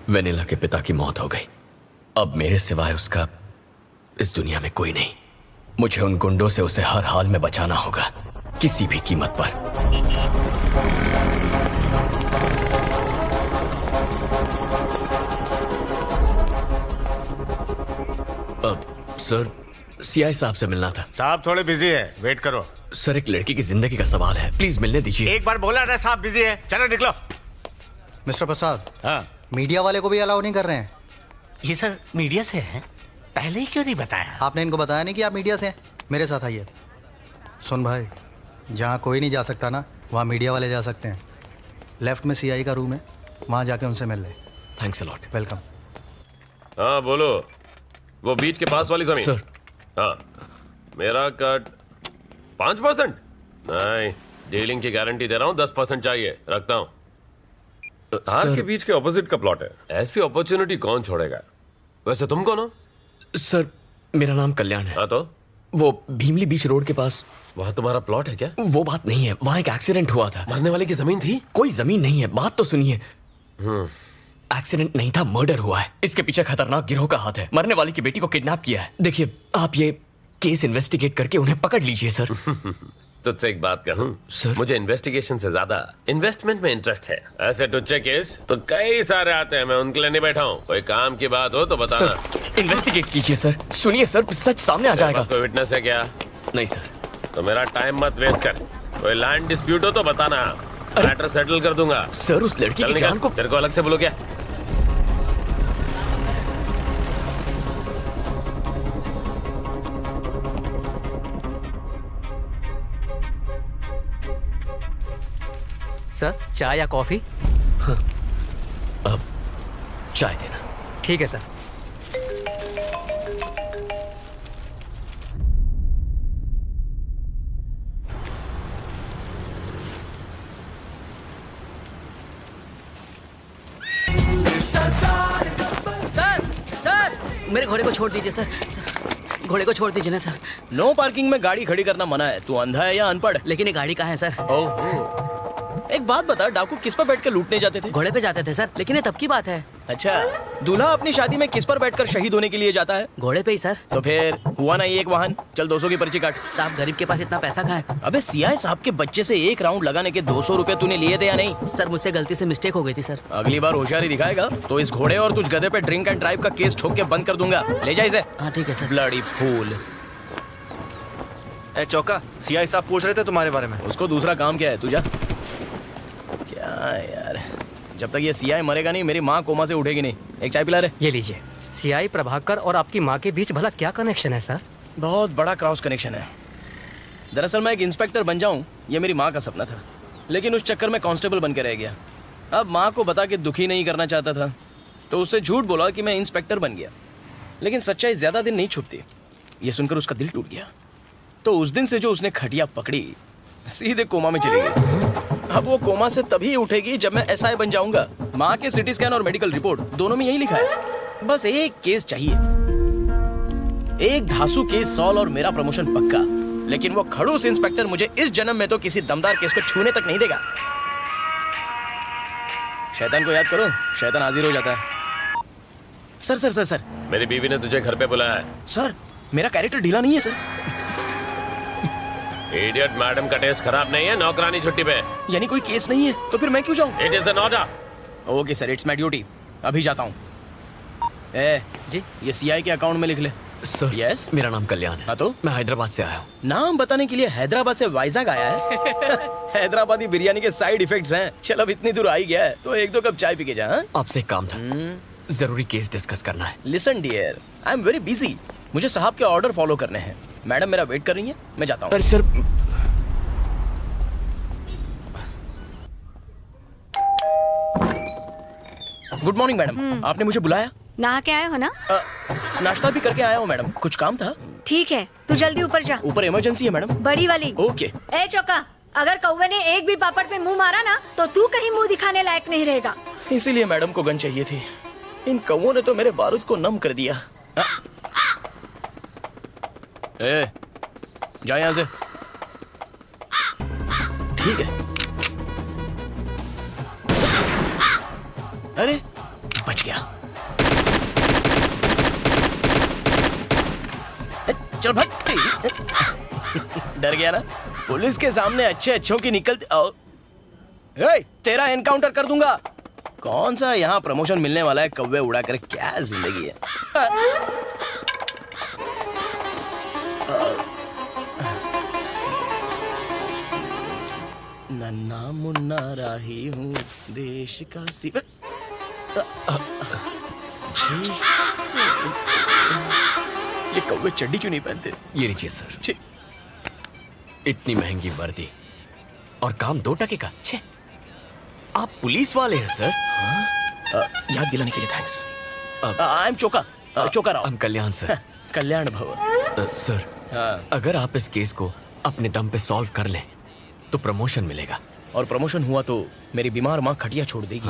वेनिला के पिता की मौत हो गई। अब मेरे सिवाय उसका इस दुनिया में कोई नहीं। मुझे उन गुंडों से उसे हर हाल में बचाना होगा, किसी भी कीमत पर। सर, सीआई साहब से मिलना था। साहब थोड़े बिजी है, वेट करो। सर, एक लड़की की जिंदगी का सवाल है, प्लीज मिलने दीजिए। एक बार बोला ना साहब बिजी है, चलो निकलो। मिस्टर प्रसाद, हाँ मीडिया वाले को भी अलाउ नहीं कर रहे हैं। ये सर मीडिया से है, पहले ही क्यों नहीं बताया? आपने इनको बताया नहीं कि आप मीडिया से हैं? मेरे साथ आइए। सुन भाई, जहाँ कोई नहीं जा सकता ना, वहाँ मीडिया वाले जा सकते हैं। लेफ्ट में सीआई का रूम है, वहाँ जाके उनसे मिल ले। Thanks a lot. वेलकम। हाँ बोलो, वो बीच के पास वाली जमीन। सर। हाँ, मेरा कट 5%? नहीं, डीलिंग की गारंटी दे रहा हूँ, 10% चाहिए, रखता हूँ। तार के बीच के ऑपोजिट का प्लॉट है, ऐसी अपॉर्चुनिटी कौन छोड़ेगा? वैसे तुम कौन हो? सर, मेरा नाम कल्याण है। हाँ तो? वो भीमली बीच रोड के पास। वहाँ तुम्हारा प्लॉट है क्या? वो बात नहीं है, वहाँ एक एक्सीडेंट हुआ था। मरने वाले की जमीन थी? कोई जमीन नहीं है, बात तो सुनिए। एक्सीडेंट नहीं था, मर्डर हुआ है। इसके पीछे खतरनाक गिरोह का हाथ है। मरने वाली की बेटी को किडनैप किया है। देखिए, आप ये केस इन्वेस्टिगेट करके उन्हें पकड़ लीजिए सर। तुझसे एक बात कहूं सर? मुझे इन्वेस्टिगेशन से ज्यादा इन्वेस्टमेंट में इंटरेस्ट है। ऐसे टुच्चे केस तो कई सारे आते हैं, मैं उनके लिए नहीं बैठा हूँ। कोई काम की बात हो तो बताना। सर, इन्वेस्टिगेट कीजिए सर। सुनिए सर, सच सामने आ जाएगा। कोई विटनेस है क्या? नहीं सर। तो मेरा टाइम मत वेस्ट कर। कोई लैंड डिस्प्यूट हो तो बताना, मैटर सेटल कर दूंगा। सर, उस लड़की की जान को तेरे को अलग से बोलो क्या? सर, चाय या कॉफी? अब चाय देना। ठीक है सर। सर, मेरे घोड़े को छोड़ दीजिए सर। घोड़े को छोड़ दीजिए ना सर। नो पार्किंग में गाड़ी खड़ी करना मना है। तू अंधा है या अनपढ़? लेकिन ये गाड़ी कहाँ है सर? ओह, एक बात बता, डाकू किस पर बैठकर लूटने जाते थे? घोड़े पे जाते थे सर, लेकिन ये तब की बात है। अच्छा, दूल्हा अपनी शादी में किस पर बैठकर शहीद होने के लिए जाता है? घोड़े पे ही सर। तो फिर हुआ ना ये एक वाहन। चल 200 की पर्ची काट। साहब, गरीब के पास इतना पैसा कहाँ है? अबे सीआई साहब के बच्चे से एक राउंड लगाने के 200 रुपए तूने लिए थे या नहीं? सर, मुझसे गलती से मिस्टेक हो गई थी सर। अगली बार होशियारी दिखाएगा तो इस घोड़े और तुझ गधे पे ड्रिंक एंड ड्राइव का केस ठोक के बंद कर दूंगा। ले जा इसे। हाँ ठीक है सर। Bloody fool. ए चौका, सीआई साहब पूछ रहे थे तुम्हारे बारे में। उसको दूसरा काम क्या है? तू जा। क्या यार, जब तक ये सीआई मरेगा नहीं, मेरी माँ कोमा से उठेगी नहीं। एक चाय पिला रहे। ये लीजिए। सीआई प्रभाकर और आपकी माँ के बीच भला क्या कनेक्शन है सर? बहुत बड़ा क्रॉस कनेक्शन है। दरअसल मैं एक इंस्पेक्टर बन जाऊं, ये मेरी माँ का सपना था, लेकिन उस चक्कर में कांस्टेबल बन के रह गया। अब माँ को बता के दुखी नहीं करना चाहता था, तो उससे झूठ बोला कि मैं इंस्पेक्टर बन गया। लेकिन सच्चाई ज्यादा दिन नहीं छुपती। ये सुनकर उसका दिल टूट गया। तो उस दिन से जो उसने खटिया पकड़ी, सीधे कोमा में चली गई। अब वो कोमा से तभी उठेगी जब मैं एसआई बन जाऊंगा। माँ के सिटी स्कैन और मेडिकल रिपोर्ट दोनों में यही लिखा है। बस एक केस चाहिए, एक धांसू केस सॉल्व और मेरा प्रमोशन पक्का। लेकिन वो खड़ूस इंस्पेक्टर मुझे इस जन्म में तो किसी दमदार केस को छूने तक नहीं देगा। शैतान को याद करो, शैतान हाजिर हो जाता है। सर सर सर सर, मेरी बीवी ने तुझे घर पे बुलाया है। सर, मेरा कैरेक्टर ढीला नहीं है सर। इडियट, मैडम का टेस्ट खराब नहीं है, नौकरानी छुट्टी पे। यानी कोई केस नहीं है तो फिर मैं क्यों जाऊं? It is an order. Okay sir, it's my duty. अभी जाता हूँ। ए जी, ये सीआई के अकाउंट में लिख ले। सर, यस, मेरा नाम कल्याण है। हाँ तो? मैं हैदराबाद से आया हूँ। नाम बताने के लिए हैदराबाद से वाइजाग आया है? हैदराबादी बिरयानी के साइड इफेक्ट्स हैं। चल, अब इतनी दूर आ ही गया है तो एक दो कप चाय पी के जा। आपसे एक काम था, जरूरी केस डिस्कस करना है। Listen dear, I am very busy. मुझे साहब के ऑर्डर फॉलो करने हैं। मैडम मेरा वेट कर रही है, मैं जाता हूँ। सर, गुड मॉर्निंग मैडम, आपने मुझे बुलाया? नहा के आए हो ना? नाश्ता भी करके आया हूँ मैडम, कुछ काम था? ठीक है, तू जल्दी ऊपर जा। ऊपर इमरजेंसी है मैडम। बड़ी वाली। ओके। ए चौका, अगर कौवे ने एक भी पापड़ पे मुंह मारा ना तो तू कहीं मुंह दिखाने लायक नहीं रहेगा। इसीलिए मैडम को गन चाहिए थी। इन कौवों ने तो मेरे बारूद को नम कर दिया। ए, जा यहाँ से। ठीक है। अरे बच गया। चल भाग। डर गया ना? पुलिस के सामने अच्छे अच्छों की निकलती। तेरा एनकाउंटर कर दूंगा। कौन सा यहाँ प्रमोशन मिलने वाला है? कौवे उड़ा कर क्या जिंदगी है। नन्ना मुन्ना राही हूँ देश का सी। जी, ये कौवे चड्डी क्यों नहीं पहनते? ये लीजिए सर। इतनी महंगी वर्दी और काम 2 टके का। छे, आप पुलिस वाले हैं सर? याद दिलाने के लिए thanks. I am Choka, Choka Rao. हम कल्याण सर। कल्याण भव। सर, अगर आप इस केस को अपने दम पे सॉल्व कर लें तो प्रमोशन मिलेगा। और प्रमोशन हुआ तो मेरी बीमार माँ खटिया छोड़ देगी।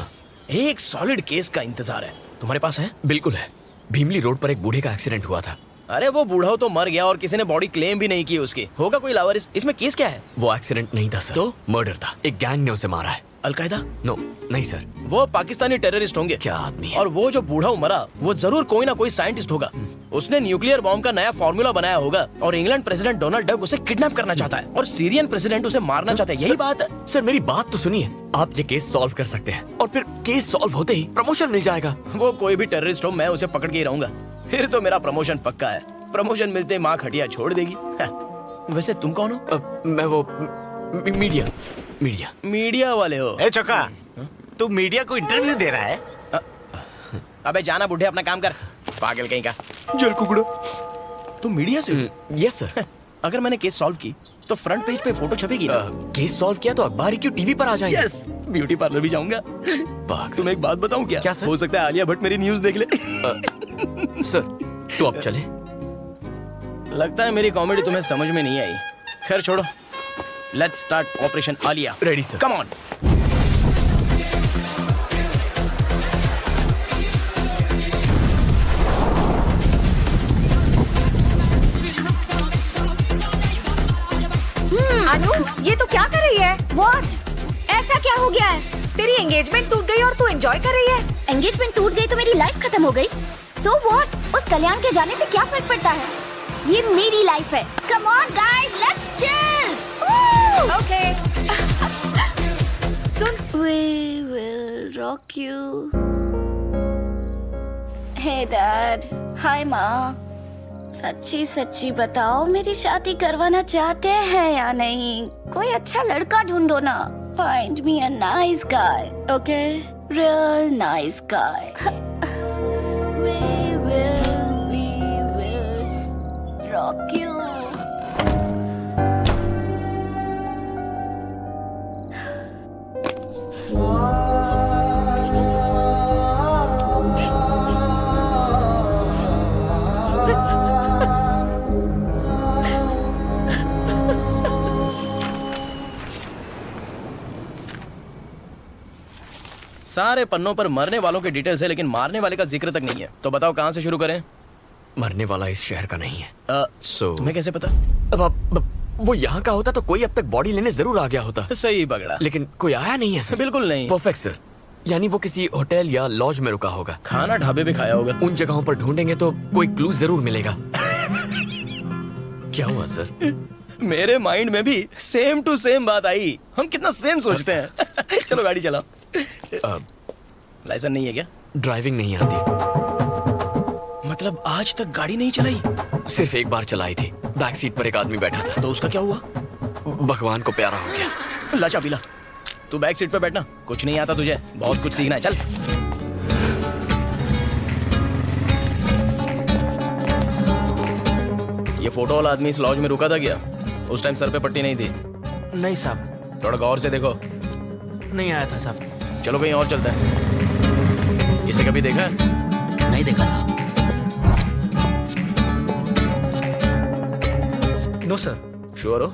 एक सॉलिड केस का इंतजार है, तुम्हारे पास है? बिल्कुल है। भीमली रोड पर एक बूढ़े का एक्सीडेंट हुआ था। अरे वो बूढ़ा तो मर गया और किसी ने बॉडी क्लेम भी नहीं की उसकी। होगा कोई लावारिस। इसमें केस क्या है? वो एक्सीडेंट नहीं था सर, तो मर्डर था। एक गैंग ने उसे मारा है। अलकायदा? नो, नहीं सर। वो पाकिस्तानी टेररिस्ट होंगे। क्या आदमी है? और वो जो बूढ़ा मरा वो जरूर कोई ना कोई साइंटिस्ट होगा। उसने न्यूक्लियर बॉम्ब का नया फॉर्मूला बनाया होगा और इंग्लैंड प्रेसिडेंट डोनाल्ड डक उसे किडनैप करना चाहता है और सीरियन प्रेसिडेंट उसे मारना चाहता है। यही बात है। सर मेरी बात तो सुनिए। आप ये केस सॉल्व कर सकते हैं और फिर केस सॉल्व होते ही प्रमोशन मिल जाएगा। वो कोई भी टेररिस्ट हो, मैं उसे पकड़ के ही रहूंगा। फिर तो मेरा प्रमोशन पक्का है। प्रमोशन मिलते माँ खटिया छोड़ देगी। वैसे तुम कौन हो? मैं वो मीडिया वाले हो? ए चौका, तू मीडिया को इंटरव्यू दे रहा है? अबे जाना बुढ़े, अपना काम कर। पागल कहीं का। जल कुकड़ो। तुम मीडिया से हो? Yes sir. अगर मैंने केस सॉल्व की तो फ्रंट पेज पे फोटो छपेगी। केस सॉल्व किया तो अखबार ही क्यों टीवी पर आ जाएंगे? यस, ब्यूटी पार्लर भी जाऊंगा। तुम एक बात बताऊं क्या? क्या सर? हो सकता है आलिया भट्ट मेरी न्यूज देख ले। सर तो अब चले। लगता है मेरी कॉमेडी तुम्हें समझ में नहीं आई। खैर छोड़ो, let's start operation Alia. Ready sir. Come on. Anu, ये तो क्या कर रही है? What? ऐसा क्या हो गया है? तेरी एंगेजमेंट टूट गई और तू एंजॉय कर रही है? एंगेजमेंट टूट गई तो मेरी लाइफ खत्म हो गई। So what? उस कल्याण के जाने से क्या फर्क पड़ता है? ये मेरी लाइफ है। Come on guys, let's chill. Okay. Soon, We will rock you. Hey dad, hi माँ। सच्ची सच्ची बताओ, मेरी शादी करवाना चाहते हैं या नहीं? कोई अच्छा लड़का ढूंढो ना। Find me a nice guy, okay? Real nice guy. We will rock you. सारे पन्नों पर मरने वालों के डिटेल्स है लेकिन मारने वाले का जिक्र तक नहीं है। तो बताओ कहाँ से शुरू करें? मरने वाला इस शहर का नहीं है। तुम्हें कैसे पता? अब वो यहाँ का होता तो कोई अब तक बॉडी लेने जरूर आ गया होता। सही पकड़ा। लेकिन कोई आया नहीं है सर। बिल्कुल नहीं। Perfect sir. यानी वो किसी होटल या लॉज में रुका होगा। खाना ढाबे में खाया होगा। उन जगहों पर ढूंढेंगे तो कोई क्लू जरूर मिलेगा। क्या हुआ सर? मेरे माइंड में भी सेम टू सेम बात आई। हम कितना सेम सोचते हैं। चलो गाड़ी चलाओ। लाइसेंस नहीं है क्या? ड्राइविंग नहीं आती। मतलब आज तक गाड़ी नहीं चलाई? सिर्फ एक बार चलाई थी। बैक सीट पर एक आदमी बैठा था। तो उसका क्या हुआ? भगवान को प्यारा हो गया। लाचा पीला। तू बैक सीट पे बैठना। कुछ नहीं आता तुझे, बहुत कुछ सीखना है। चल। ये फोटो वाला आदमी इस लॉज में रुका था क्या? उस टाइम सर पे पट्टी नहीं थी? नहीं साहब। थोड़ा गौर से देखो। नहीं आया था साहब। चलो कहीं और चलते हैं। ये इसे कभी देखा है? नहीं देखा साहब। No sir. श्योर हो?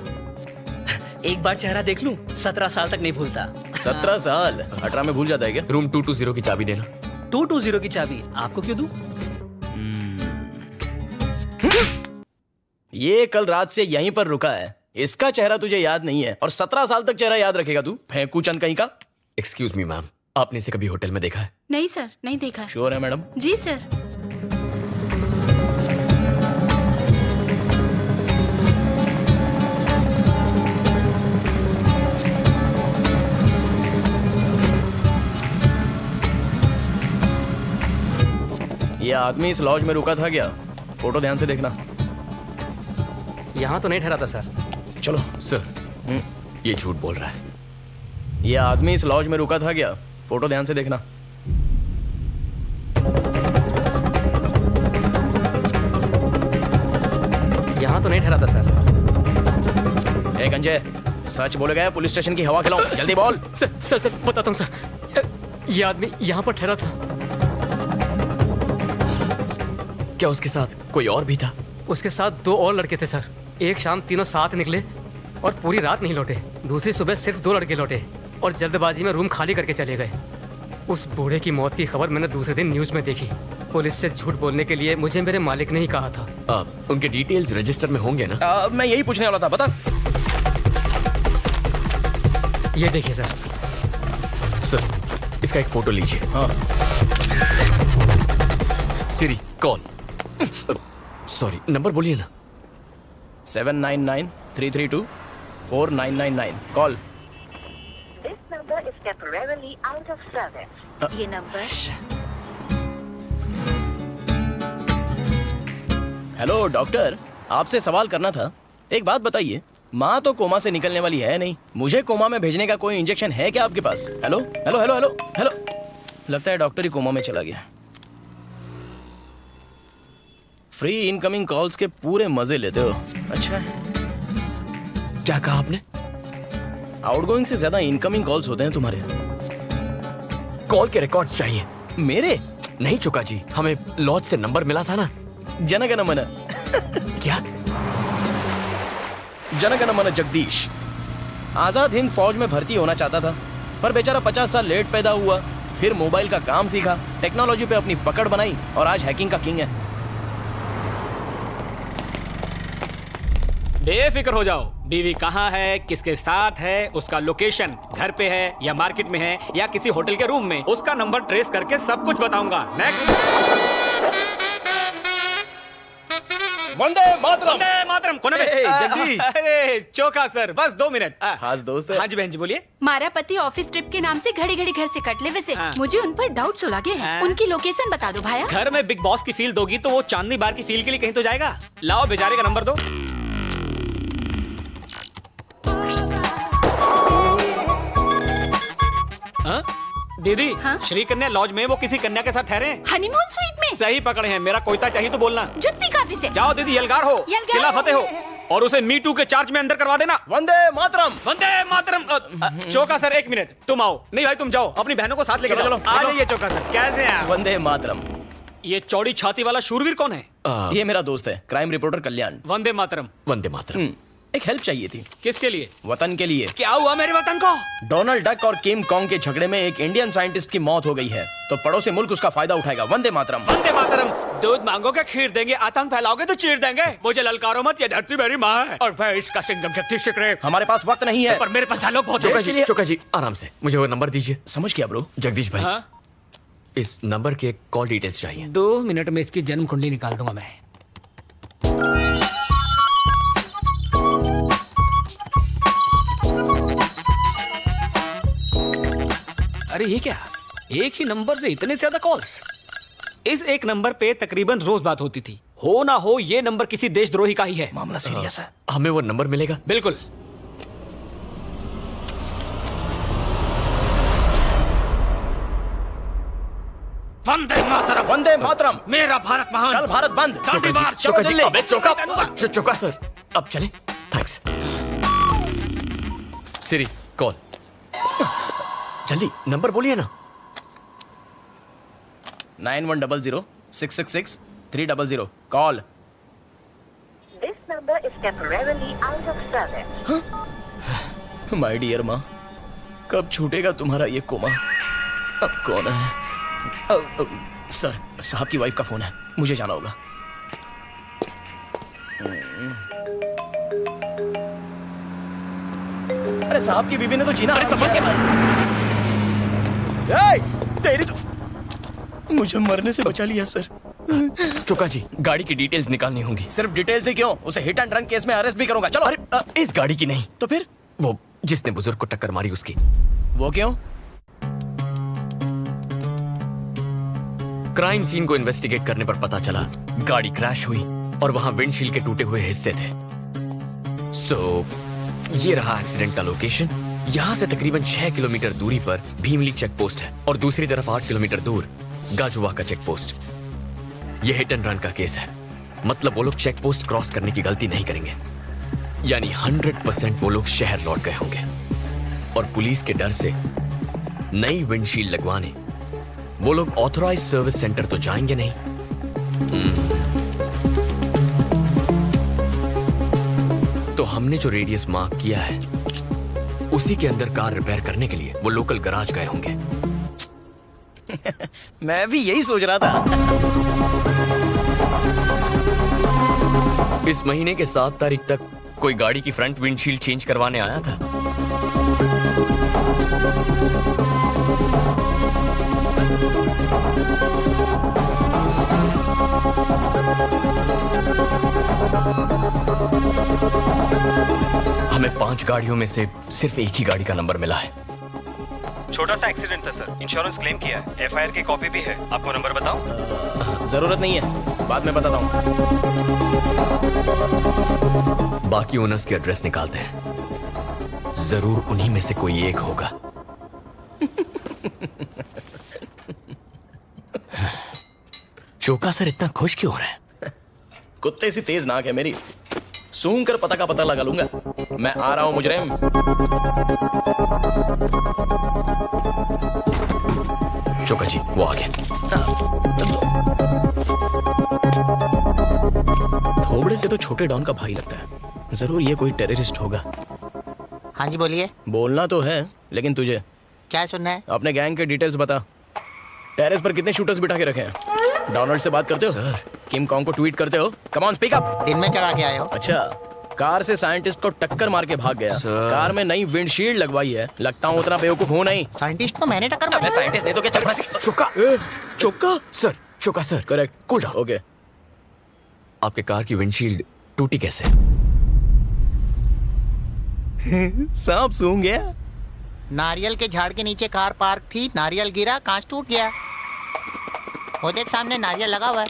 एक बार चेहरा देख लूं, 17 साल तक नहीं भूलता। 17 साल? 18 में भूल जाता है क्या? रूम 220 की चाबी देना। 220 की चाबी आपको क्यों दूं? ये कल रात से यहीं पर रुका है, इसका चेहरा तुझे याद नहीं है और 17 साल तक चेहरा याद रखेगा तू? फेंकू चंद कहीं का। एक्सक्यूज मी मैम, आपने इसे कभी होटल में देखा है? नहीं सर, नहीं देखा। श्योर है मैडम? जी सर। ये आदमी इस लॉज में रुका था क्या? फोटो ध्यान से देखना। यहाँ तो नहीं ठहरा था सर। चलो। सर ये झूठ बोल रहा है। ये आदमी इस लॉज में रुका था क्या? फोटो ध्यान से देखना। यहाँ तो नहीं ठहरा था सर। ए गंजे, सच बोलेगा या पुलिस स्टेशन की हवा खिलाऊं? जल्दी बोल। सर बताता हूँ सर, ये आदमी यहाँ पर ठहरा था। क्या उसके साथ कोई और भी था? उसके साथ 2 और लड़के थे सर। एक शाम तीनों साथ निकले और पूरी रात नहीं लौटे। दूसरी सुबह सिर्फ 2 लड़के लौटे और जल्दबाजी में रूम खाली करके चले गए। उस बूढ़े की मौत की खबर मैंने दूसरे दिन न्यूज में देखी। पुलिस से झूठ बोलने के लिए मुझे मेरे मालिक ने ही कहा था। उनके डिटेल्स रजिस्टर में होंगे ना? मैं यही पूछने वाला था, बता। ये देखिए सर। सर इसका एक फोटो लीजिए। हाँ। Siri call. सॉरी, नंबर बोलिए ना। 799-332-4999 कॉल। ये नंबर। हेलो डॉक्टर, आपसे सवाल करना था। एक बात बताइए, माँ तो कोमा से निकलने वाली है नहीं, मुझे कोमा में भेजने का कोई इंजेक्शन है क्या आपके पास? Hello hello hello hello hello. लगता है डॉक्टर ही कोमा में चला गया। फ्री इनकमिंग कॉल्स के पूरे मजे लेते हो। अच्छा है। क्या कहा आपने? आउटगोइंग से ज्यादा इनकमिंग कॉल्स होते हैं तुम्हारे। कॉल के रिकॉर्ड्स चाहिए। मेरे? नहीं चुका जी, हमें लॉज से नंबर मिला था ना। जनगण मन। क्या? जनगण मन जगदीश आजाद हिंद फौज में भर्ती होना चाहता था, पर बेचारा 50 साल लेट पैदा हुआ। फिर मोबाइल का काम सीखा, टेक्नोलॉजी पे अपनी पकड़ बनाई और आज हैकिंग का किंग है। बेफिक्र हो जाओ। बीवी कहाँ है, किसके साथ है, उसका लोकेशन घर पे है या मार्केट में है या किसी होटल के रूम में, उसका नंबर ट्रेस करके सब कुछ बताऊंगा। नेक्स्ट। वंदे मातरम। वंदे मातरम। कौन है? जगदीश। अरे चोखा सर, बस 2 मिनट। खास दोस्त है। हाँ जी बहन जी बोलिए। मारा पति ऑफिस ट्रिप के नाम से घड़ी घड़ी घर से कट ले वैसे मुझे उन पर डाउट्स लगे हैं। उनकी लोकेशन बता दो भाया। घर में बिग बॉस की फील दोगी तो वो चांदनी बार की फील के लिए कहीं तो जाएगा। लाओ बेचारे का नंबर दो। दीदी, श्री कन्या लॉज में वो किसी कन्या के साथ ठहरे हैं। हनीमून स्वीट में। सही पकड़े हैं। मेरा कोयता चाहिए तो बोलना। जुत्ती काफी से। जाओ दीदी, यलगार हो, किला फतेह हो और उसे मी टू के चार्ज में अंदर करवा देना। वंदे मातरम। वंदे मातरम। चोका सर 1 मिनट, तुम आओ। नहीं भाई तुम जाओ, अपनी बहनों को साथ लेकर चलो, जाओ। चलो, आ चलो। जाइए चोका सर। कैसे हैं? वंदे मातरम। ये चौड़ी छाती वाला शूरवीर कौन है? ये मेरा दोस्त है, क्राइम रिपोर्टर कल्याण। वंदे मातरम। वंदे मातरम। एक हेल्प चाहिए थी। किसके लिए? वतन के लिए। क्या हुआ मेरे वतन को? डोनाल्ड डक और किम कॉन्ग के झगड़े में एक इंडियन साइंटिस्ट की मौत हो गई है, तो पड़ोसी मुल्क उसका फायदा उठाएगा। वंदे मातरम। वंदे मातरम। दूध मांगोगे खीर देंगे, आतंक फैलाओगे तो चीर देंगे। मुझे ललकारो मत, ये धरती मेरी माँ है और मैं इसका सिंघम शक्ति शिकरे। हमारे पास वक्त नहीं है, पर मेरे पास डायलॉग बहुत है। चोका जी आराम से, मुझे वो नंबर दीजिए। समझ गया ब्रो। जगदीश भाई, इस नंबर के कॉल डिटेल्स चाहिए। 2 मिनट में इसकी जन्म कुंडली निकाल दूंगा मैं। अरे ये क्या, एक ही नंबर से इतने ज्यादा कॉल्स? इस एक नंबर पे तकरीबन रोज बात होती थी। हो ना हो ये नंबर किसी देशद्रोही का ही है। मामला सीरियस है। हमें वो नंबर मिलेगा? बिल्कुल। वंदे मातरम। वंदे मातरम। मेरा भारत महान। कल भारत बंद। दांडी मार्च। चोका जी, दिल्ली। अबे चोका सर, अब चले। थैंक्स। Siri call. जल्दी नंबर बोलिए ना। 9100-666-300 call. This number is temporarily out of service. My dear माँ, कब छूटेगा तुम्हारा ये कोमा? अब कौन है? सर, साहब की वाइफ का फोन है, मुझे जाना होगा। अरे साहब की बीवी ने तो जीना संभल के। तेरी तो मुझे मरने से बचा लिया सर। चोका जी, गाड़ी की डिटेल्स निकालनी होंगी। सिर्फ डिटेल्स ही क्यों, उसे हिट एंड रन केस में अरेस्ट भी करूंगा। चलो। अरे इस गाड़ी की नहीं तो फिर? वो जिसने बुजुर्ग को टक्कर मारी उसकी। वो क्यों? क्राइम सीन को इन्वेस्टिगेट करने पर पता चला गाड़ी क्रैश हुई और वहां विंडशील्ड के टूटे हुए हिस्से थे। सो ये रहा एक्सीडेंट का लोकेशन। यहाँ से तकरीबन 6 किलोमीटर दूरी पर भीमली चेक पोस्ट है और दूसरी तरफ 8 किलोमीटर दूर गाजुआ का चेक पोस्ट। यह हिट एंड रन का केस है, मतलब वो लोग चेक पोस्ट क्रॉस करने की गलती नहीं करेंगे। यानी 100% वो लोग शहर लौट गए होंगे और पुलिस के डर से नई विंडशील्ड लगवाने वो लोग ऑथराइज सर्विस सेंटर तो जाएंगे नहीं। तो हमने जो रेडियस मार्क किया है उसी के अंदर कार रिपेयर करने के लिए वो लोकल गराज गए होंगे। मैं भी यही सोच रहा था। इस महीने के 7 तारीख तक कोई गाड़ी की फ्रंट विंडशील्ड चेंज करवाने आया था? हमें 5 गाड़ियों में से सिर्फ एक ही गाड़ी का नंबर मिला है। छोटा सा एक्सीडेंट था सर, इंश्योरेंस क्लेम किया है, एफआईआर की कॉपी भी है। आपको नंबर बताऊं? जरूरत नहीं है, बाद में बताता हूँ। बाकी ओनर्स के एड्रेस निकालते हैं, जरूर उन्हीं में से कोई एक होगा। चोका सर इतना खुश क्यों हो रहे हैं? कुत्ते सी तेज नाक है मेरी, सूंघ कर पता का पता लगा लूंगा। मैं आ रहा हूं मुजरिम। चोका जी, वो आ गए। थोबड़े से तो छोटे डॉन का भाई लगता है, जरूर ये कोई टेररिस्ट होगा। हाँ जी बोलिए। बोलना तो है, लेकिन तुझे क्या सुनना है? अपने गैंग के डिटेल्स बता। टेरेस पर कितने शूटर्स बिठा के रखे हैं? डोनाल्ड से बात करते हो? सर। किम कॉन्ग को ट्वीट करते हो? Come on speak up. दिन में चढ़ा के आए हो? अच्छा, कार से साइंटिस्ट को टक्कर मार के भाग गया। कार में नई विंडशील्ड लगवाई है। लगता हूँ उतना बेवकूफ हूँ नहीं। साइंटिस्ट को मैंने टक्कर मारी। साइंटिस्ट नहीं तो क्या चक्कर? Chauka Chauka sir, Choka sir, correct. Cool down. Okay, आपके कार की विंडशील्ड टूटी कैसे? सांप सूंघ गया। नारियल के झाड़ के नीचे कार पार्क थी, नारियल गिरा, कांच टूट गया। वो देख सामने नारियल लगा हुआ है।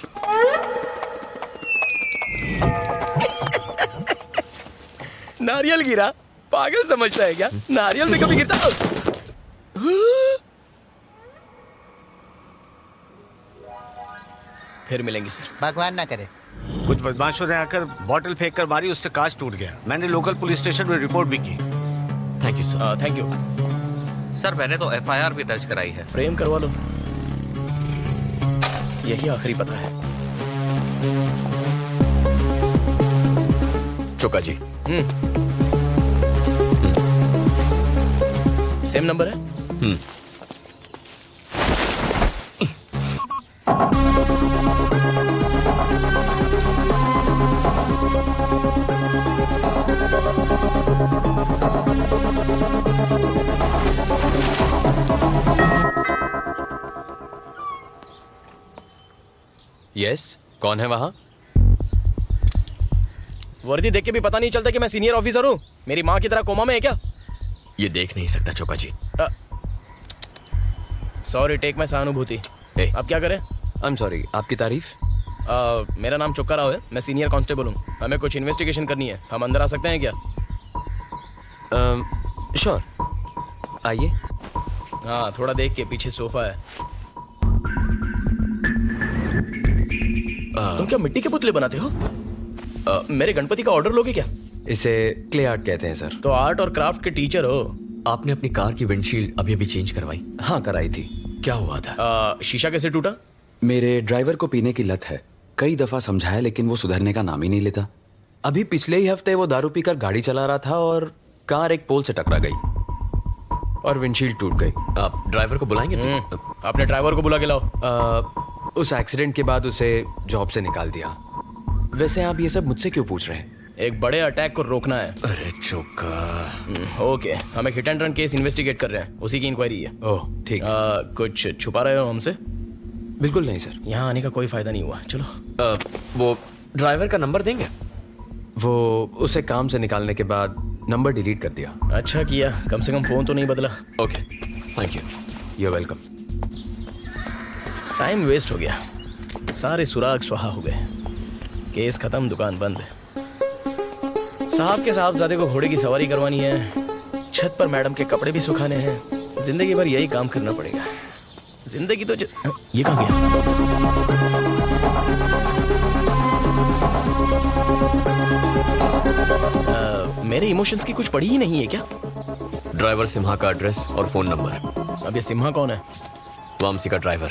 नारियल गिरा? पागल समझता है क्या? नारियल में कभी गिरता? फिर मिलेंगे सर। भगवान ना करे। कुछ बदमाशों ने आकर बॉटल फेंक कर मारी, उससे कांच टूट गया। मैंने लोकल पुलिस स्टेशन में रिपोर्ट भी की। Thank you sir. Thank you sir, मैंने तो एफआईआर भी दर्ज कराई है। फ्रेम करवा लो, यही आखिरी पता है। चोका जी। सेम नंबर है? यस, कौन है वहां? वर्दी देख के भी पता नहीं चलता कि मैं सीनियर ऑफिसर हूँ। मेरी माँ की तरह कोमा में है क्या? ये देख नहीं सकता चोका जी। सॉरी, टेक मैं सहानुभूति। अब क्या करें? आई एम सॉरी, आपकी तारीफ? मेरा नाम चोक्का राव है, मैं सीनियर कांस्टेबल हूँ। हमें कुछ इन्वेस्टिगेशन करनी है, हम अंदर आ सकते हैं क्या? श्योर, आइए। हाँ, थोड़ा देख के, पीछे सोफा है। तुम क्या मिट्टी के पुतले बनाते हो? मेरे गणपति का ऑर्डर लोगे क्या? इसे क्ले आर्ट कहते हैं सर। तो आर्ट और क्राफ्ट के टीचर हो। आपने अपनी कार की विंडशील्ड अभी अभी चेंज करवाई? हाँ, कराई थी। क्या हुआ था? शीशा कैसे टूटा? मेरे ड्राइवर को पीने की लत है। कई दफा समझाया लेकिन वो सुधरने का नाम ही नहीं लेता। अभी पिछले ही हफ्ते वो दारू पीकर गाड़ी चला रहा था और कार एक पोल से टकरा गई और विंडशील्ड टूट गई। आप ड्राइवर को बुलाएंगे प्लीज? अपने ड्राइवर को बुला के लाओ। उस एक्सीडेंट के बाद उसे जॉब से निकाल दिया। वैसे आप ये सब मुझसे क्यों पूछ रहे हैं? एक बड़े अटैक को रोकना है। अरे चौका। ओके, हम एक hit and run case investigate कर रहे हैं, उसी की इंक्वायरी है। ओह ठीक। कुछ छुपा रहे हो हमसे? बिल्कुल नहीं सर। यहाँ आने का कोई फायदा नहीं हुआ। चलो। वो ड्राइवर का नंबर देंगे? वो उसे काम से निकालने के बाद नंबर डिलीट कर दिया। अच्छा किया, कम से कम फोन तो नहीं बदला। Okay, thank you. You welcome. Time waste हो गया, सारे सुराग सुहा हो गए, केस खत्म, दुकान बंद। साहब के साहबजादे को घोड़े की सवारी करवानी है, छत पर मैडम के कपड़े भी सुखाने हैं, जिंदगी भर यही काम करना पड़ेगा। जिंदगी तो ये कहाँ गया? मेरे इमोशंस की कुछ पड़ी ही नहीं है क्या? ड्राइवर सिम्हा का एड्रेस और फोन नंबर। अब ये सिम्हा कौन है? वामसी का ड्राइवर।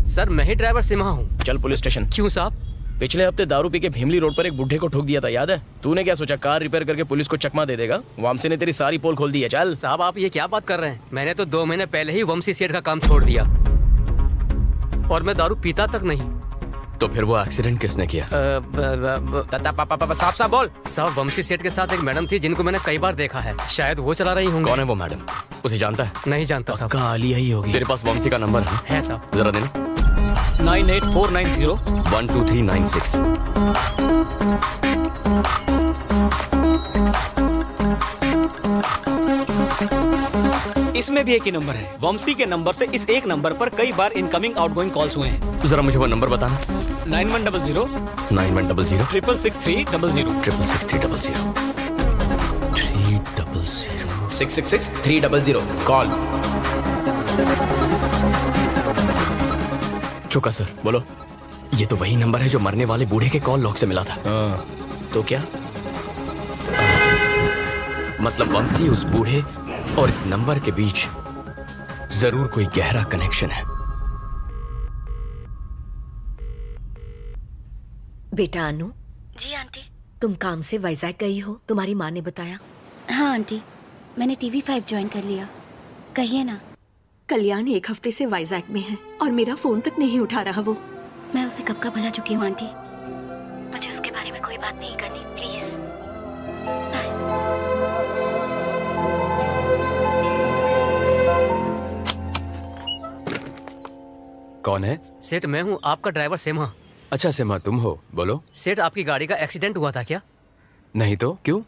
सर मैं ही ड्राइवर सिम्हा हूँ। चल पुलिस स्टेशन। क्यों साहब? पिछले हफ्ते दारू पी के भीमली रोड पर एक बुढ़े को ठोक दिया था, याद है? तूने क्या सोचा कार रिपेयर करके पुलिस को चकमा दे देगा? वामसी ने तेरी सारी पोल खोल दी है। चल। साहब आप ये क्या बात कर रहे हैं? मैंने तो 2 महीने पहले ही वंशी सेठ का काम छोड़ दिया और मैं दारू पीता तक नहीं। तो फिर वो एक्सीडेंट किसने किया? साफ साफ बोल। साहब वंशी सेठ के साथ एक मैडम थी जिनको मैंने कई बार देखा है, शायद वो चला रही होंगी। कौन है वो मैडम? उसे जानता है? नहीं जानता साहब। आलिया ही होगी। तेरे पास वंशी का नंबर है साहब? जरा देना। 98490 12396। इसमें भी एक ही नंबर है। वंशी के नंबर से इस एक नंबर पर कई बार इनकमिंग आउटगोइंग कॉल्स हुए हैं। जरा मुझे वो नंबर बताना। 9100 9100 666 666 666 300 कॉल। चौका सर। बोलो। ये तो वही नंबर है जो मरने वाले बूढ़े के कॉल लॉग से मिला था। तो क्या? मतलब वंशी उस बूढ़े और इस नंबर के बीच जरूर कोई गहरा कनेक्शन है। बेटा अनु। जी आंटी। तुम काम से वाइजैक गई हो, तुम्हारी माँ ने बताया? हाँ आंटी, मैंने TV5 ज्वाइन कर लिया। कहिए ना। कल्याण 1 हफ्ते से वाइजैक में है और मेरा फोन तक नहीं उठा रहा वो। मैं उसे कब का भुला चुकी हूँ आंटी, मुझे उसके बारे में कोई बात नहीं करनी प्लीज। कौन है? सेठ मैं हूँ, आपका ड्राइवर सिम्हा। अच्छा सिम्हा तुम हो, बोलो। सेठ आपकी गाड़ी का एक्सीडेंट हुआ था क्या? नहीं तो क्यों?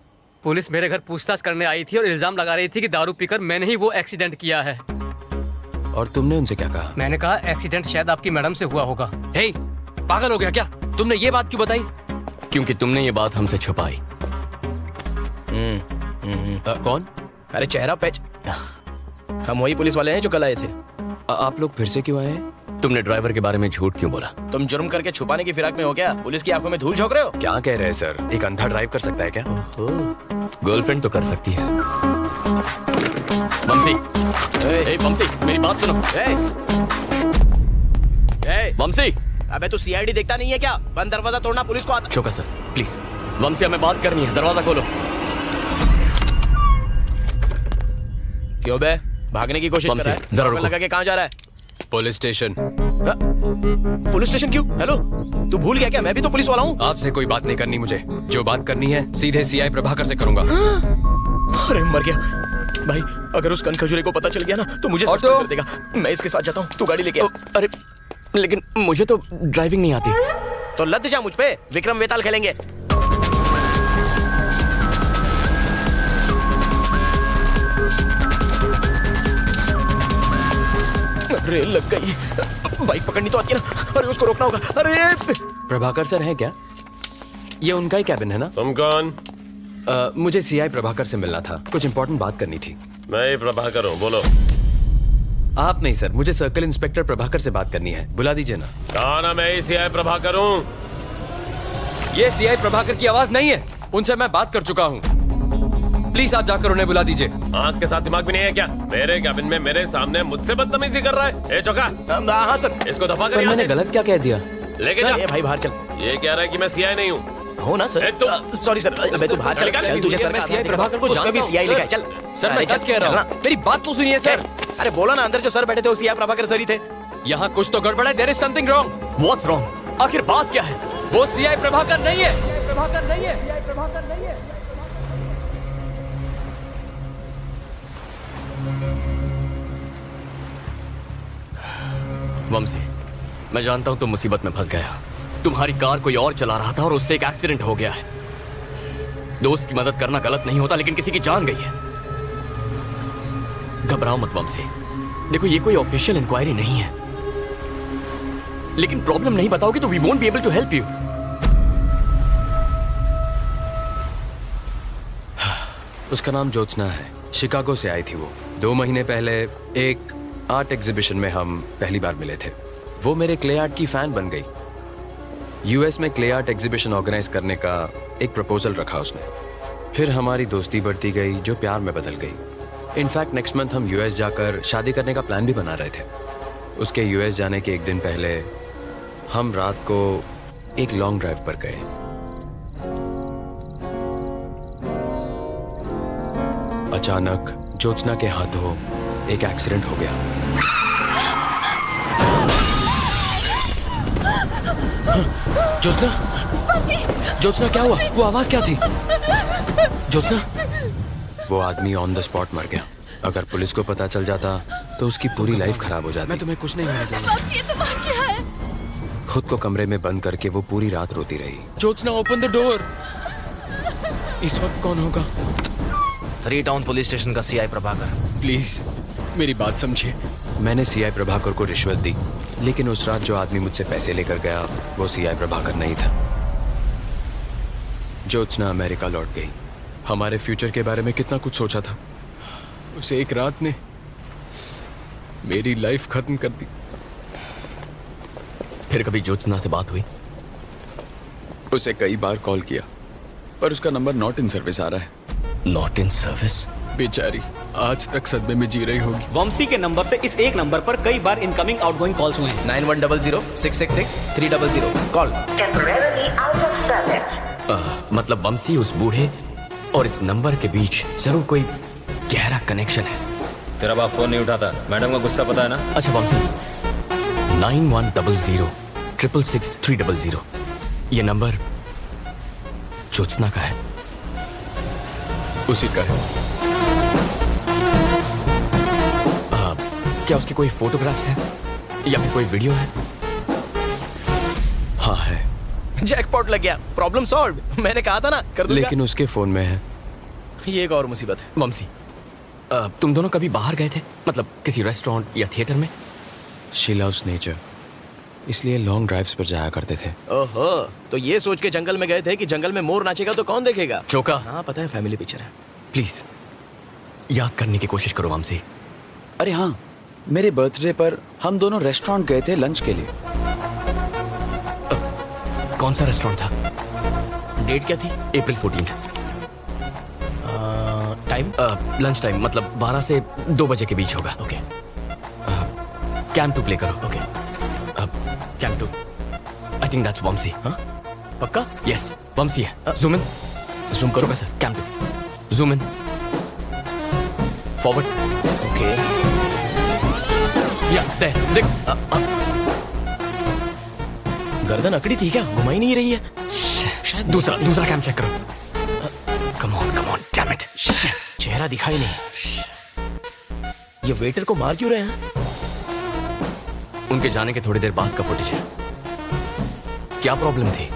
पुलिस मेरे घर पूछताछ करने आई थी और इल्जाम लगा रही थी कि दारू पीकर मैंने ही वो एक्सीडेंट किया है। और तुमने उनसे क्या कहा? मैंने कहा एक्सीडेंट शायद आपकी मैडम से हुआ होगा। हे, पागल हो गया क्या? तुमने ये बात क्यों बताई? क्योंकि तुमने ये बात हमसे छुपाई। कौन? अरे चेहरा पैच। हम वही पुलिस वाले हैं जो कल आए थे। आप लोग फिर से क्यों आए हैं? तुमने ड्राइवर के बारे में झूठ क्यों बोला? तुम जुर्म करके छुपाने की फिराक में हो क्या? पुलिस की आंखों में धूल झोंक रहे हो? क्या कह रहे हैं सर? एक अंधा ड्राइव कर सकता है क्या? गर्लफ्रेंड तो कर सकती है। वंशी, वंशी मेरी बात सुनो। वंशी, अबे तू CID देखता नहीं है क्या? बंद दरवाजा तोड़ना पुलिस को आता। चौका सर प्लीज, वंशी हमें बात करनी है, दरवाजा खोलो। क्यों बे? भागने की कोशिश कर रहा है? जरा रुको। लगा के कहाँ जा रहा है? Police station. पुलिस स्टेशन क्यों? हेलो, तू भूल गया क्या? मैं भी तो पुलिस वाला हूँ। आपसे कोई बात नहीं करनी मुझे। जो बात करनी है सीधे CI प्रभाकर से करूंगा। अरे मर गया भाई, अगर उस कनखजूरे को पता चल गया ना तो मुझे सस्पेंड कर देगा। मैं इसके साथ जाता हूँ, तू गाड़ी लेके आ। अरे लेकिन मुझे तो ड्राइविंग नहीं आती। तो लद जा मुझ पे, विक्रम वेताल खेलेंगे। अरे लग गई, बाइक पकड़नी तो आती है ना। अरे उसको रोकना होगा। अरे प्रभाकर सर है क्या? ये उनका ही कैबिन है ना? तुम कौन? मुझे CI प्रभाकर से मिलना था, कुछ इंपॉर्टेंट बात करनी थी। मैं ही प्रभाकर हूँ, बोलो। आप नहीं सर, मुझे सर्कल इंस्पेक्टर प्रभाकर से बात करनी है, बुला दीजिए ना। कहा ना मैं ही CI प्रभाकर हूँ। ये CI प्रभाकर की आवाज नहीं है, उनसे मैं बात कर चुका हूँ। प्लीज आप जाकर उन्हें बुला दीजिए। आंख के साथ दिमाग भी नहीं है क्या? मेरे कैबिन में मेरे सामने मुझसे बदतमीजी कर रहा है। ए चौका, हाँ सर। इसको दफा कर पर यहाँ मैंने से। गलत क्या कह दिया? लेके जा। ये भाई बाहर चल। ये कह रहा है कि मैं सीआई नहीं हूँ। हो ना सर? सॉरी सर, मैं तू बाहर चल तुझे सर मैं सीआई प्रभाकर को उसमें भी जानता सीआई हूँ, लिखा है। चल सर मैं सच कह रहा हूँ, मेरी बात तो सुनिए सर। अरे बोला ना, अंदर जो सर बैठे थे वो सीआई प्रभाकर सर ही थे। यहाँ कुछ तो गड़बड़ है। There is something wrong. What's wrong? आखिर बात क्या है? वो सीआई प्रभाकर नहीं है। वंशी, मैं जानता हूं तुम मुसीबत में फंस गया। तुम्हारी कार कोई और चला रहा था और उससे एक एक्सीडेंट हो गया है। दोस्त की मदद करना गलत नहीं होता, लेकिन किसी की जान गई है। घबराओ मत वंशी। देखो, ये कोई ऑफिशियल इंक्वायरी नहीं है, लेकिन प्रॉब्लम नहीं बताओगे तो we won't be able to help you. उसका नाम ज्योत्सना है, शिकागो से आई थी वो। 2 महीने पहले एक आर्ट एग्जीबिशन में हम पहली बार मिले थे। वो मेरे क्ले आर्ट की फैन बन गई। यूएस में क्ले आर्ट एग्जीबिशन ऑर्गेनाइज करने का एक प्रपोजल रखा उसने। फिर हमारी दोस्ती बढ़ती गई जो प्यार में बदल गई। इनफैक्ट नेक्स्ट मंथ हम यूएस जाकर शादी करने का प्लान भी बना रहे थे। उसके यूएस जाने के एक दिन पहले हम रात को एक लॉन्ग ड्राइव पर गए। अचानक ज्योत्सना के हाथों एक एक्सीडेंट हो गया। ज्योत्सना क्या हुआ? वो आवाज क्या थी? ज्योत्सना, वो आदमी ऑन द स्पॉट मर गया। अगर पुलिस को पता चल जाता तो उसकी पूरी लाइफ खराब हो जाती। मैं तुम्हें कुछ नहीं होने दूंगा। खुद को कमरे में बंद करके वो पूरी रात रोती रही। Jyotsna, open the door. इस वक्त कौन होगा? 3 टाउन पुलिस स्टेशन का सीआई प्रभाकर। प्लीज मेरी बात समझिए। मैंने सीआई प्रभाकर को रिश्वत दी, लेकिन उस रात जो आदमी मुझसे पैसे लेकर गया वो सीआई प्रभाकर नहीं था। ज्योत्सना अमेरिका लौट गई। हमारे फ्यूचर के बारे में कितना कुछ सोचा था। उस एक रात ने मेरी लाइफ खत्म कर दी। फिर कभी ज्योत्सना से बात हुई? उसे कई बार कॉल किया, पर उसका नंबर नॉट इन सर्विस आ रहा है। Not in service? बेचारी आज तक सदमे में जी रही होगी। वंशी के नंबर से इस एक नंबर पर कई बार इनकमिंग आउटगोइंग कॉल्स हुए हैं। 9100-666-300 कॉल। मतलब वंशी, उस बूढ़े और इस नंबर के बीच जरूर कोई गहरा कनेक्शन है। तेरा बाप फोन नहीं उठाता, मैडम का गुस्सा पता है ना? अच्छा वंशी, 9100-666-300 ये नंबर ज्योत्सना का है? उसी का है। क्या उसकी कोई फोटोग्राफ्स हैं या फिर कोई वीडियो है? हाँ है। जैकपॉट लग गया, प्रॉब्लम सॉल्व। मैंने कहा था ना कर दूंगा। लेकिन उसके फोन में है। ये एक और मुसीबत है। वंशी, तुम दोनों कभी बाहर गए थे? मतलब किसी रेस्टोरेंट या थिएटर में? शी लव्स नेचर, इसलिए लॉन्ग ड्राइव्स पर जाया करते थे। ओहो, तो ये सोच के जंगल में गए थे कि जंगल में मोर नाचेगा तो कौन देखेगा? चौका। हाँ पता है, फैमिली पिक्चर है। प्लीज याद करने की कोशिश करो वंशी। अरे हाँ, मेरे बर्थडे पर हम दोनों रेस्टोरेंट गए थे लंच के लिए। कौन सा रेस्टोरेंट था? डेट क्या थी? अप्रैल 14। टाइम? लंच टाइम, मतलब 12 से 2 बजे के बीच होगा। ओके। कैंप 2 प्ले करो। Okay. Camp 2। I think that's Vamsi. हाँ पक्का? यस वंशी है। Zoom in. जूम करो sir. Camp 2। Zoom in. Forward. Okay. Yeah देख। गर्दन अकड़ी थी क्या? घुमाई नहीं रही है शायद। दूसरा कैंप चेक करो। Come on damn it. चेहरा दिखाई नहीं। ये वेटर को मार क्यों रहे हैं? उनके जाने के थोड़ी देर बाद का फुटेज है। क्या प्रॉब्लम थी?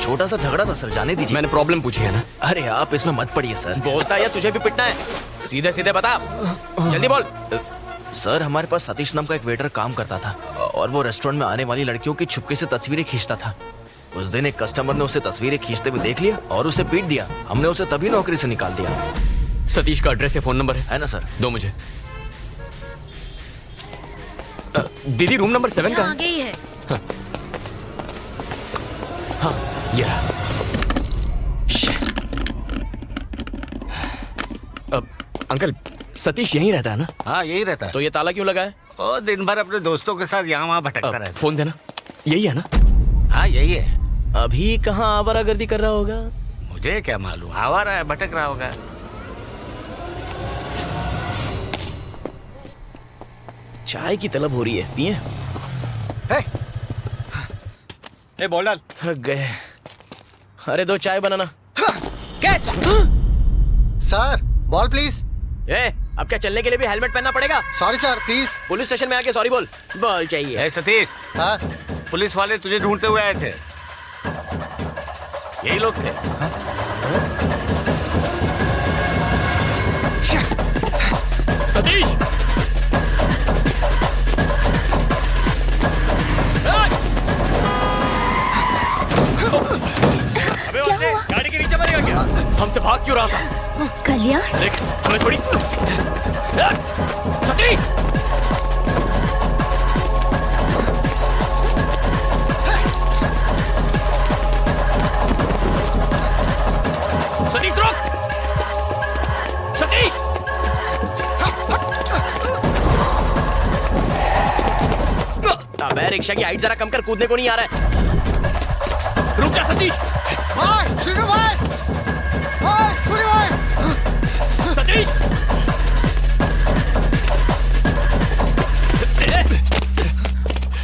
छोटा सा झगड़ा था सर, जाने दीजिए। मैंने प्रॉब्लम पूछी है ना। अरे आप इसमें मत पड़िए सर। बोलता है तुझे भी पिटना है? सीधे सीधे बता, जल्दी बोल। सर हमारे पास सतीश नाम का एक वेटर काम करता था और वो रेस्टोरेंट में आने वाली लड़कियों की छुपके से तस्वीरें खींचता था। उस दिन एक कस्टमर ने उसे तस्वीरें खींचते हुए देख लिया और उसे पीट दिया। हमने उसे तभी नौकरी से निकाल दिया। सतीश का एड्रेस या फोन नंबर है ना सर? दो मुझे। दीदी रूम नंबर 7 का आगे ही है। हाँ ये रहा। अंकल सतीश यहीं रहता है ना? हाँ यही रहता है। तो ये ताला क्यों लगा है? ओ दिन भर अपने दोस्तों के साथ यहाँ वहाँ भटकता रहता है। फोन देना। यही है ना? हाँ यही है। अभी कहाँ आवारागर्दी कर रहा होगा? मुझे क्या मालूम, आवारा है, भटक रहा होगा। चाय की तलब हो रही है, पिए? ए बोल डाल। थक गए। अरे दो चाय बनाना। कैच। Sir ball please. अब क्या चलने के लिए भी हेलमेट पहनना पड़ेगा? Sorry sir please. Police station में आके सॉरी बोल। बॉल चाहिए। ए सतीश। हाँ? पुलिस वाले तुझे ढूंढते हुए आए थे। यही लोग थे। सतीश! अबे बंदे, गाड़ी के नीचे मरेगा क्या? हमसे भाग क्यों रहा था? कल्याण देख हमें छोड़ी। सतीश! सतीश रुक! सतीश! अबे रिक्शा की हाइट जरा कम कर, कूदने को नहीं आ रहा है। रुक जा सतीश! भाई शुरू भाई! भाई शुरू भाई! सतीश!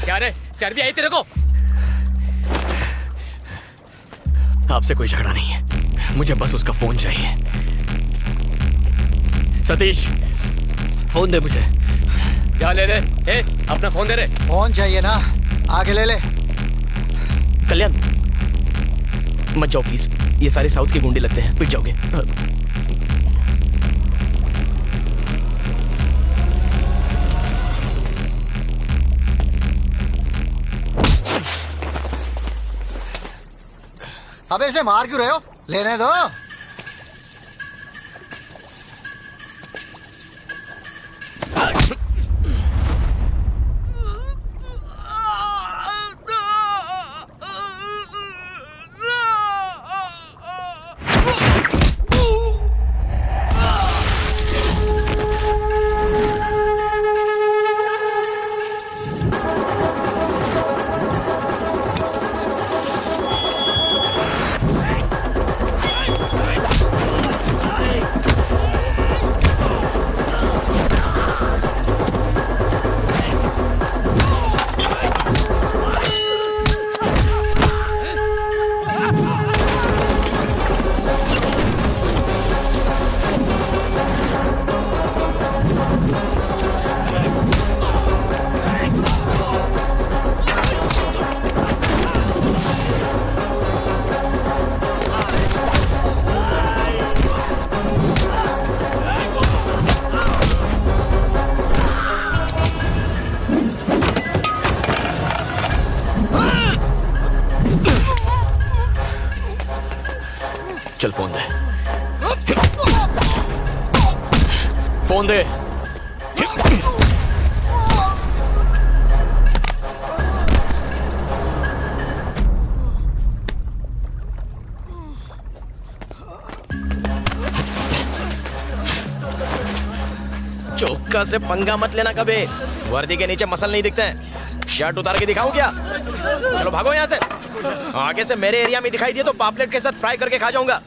क्या रे, चर्बी आई तेरे को? आपसे कोई झगड़ा नहीं है, मुझे बस उसका फोन चाहिए। सतीश फोन दे मुझे। क्या ले ले? अपना फोन दे रे। फोन चाहिए ना, आगे ले ले। कल्याण मत जाओ प्लीज, ये सारे साउथ के गुंडे लगते हैं, पिट जाओगे। अबे इसे मार क्यों रहे हो? लेने दो। चल फोन दे। फोन दे। चौका से पंगा मत लेना कभी, वर्दी के नीचे मसल नहीं दिखते हैं। शर्ट उतार के दिखाऊं क्या? चलो भागो यहाँ से। आगे से मेरे एरिया में दिखाई दिए तो पापलेट के साथ फ्राई करके खा जाऊंगा।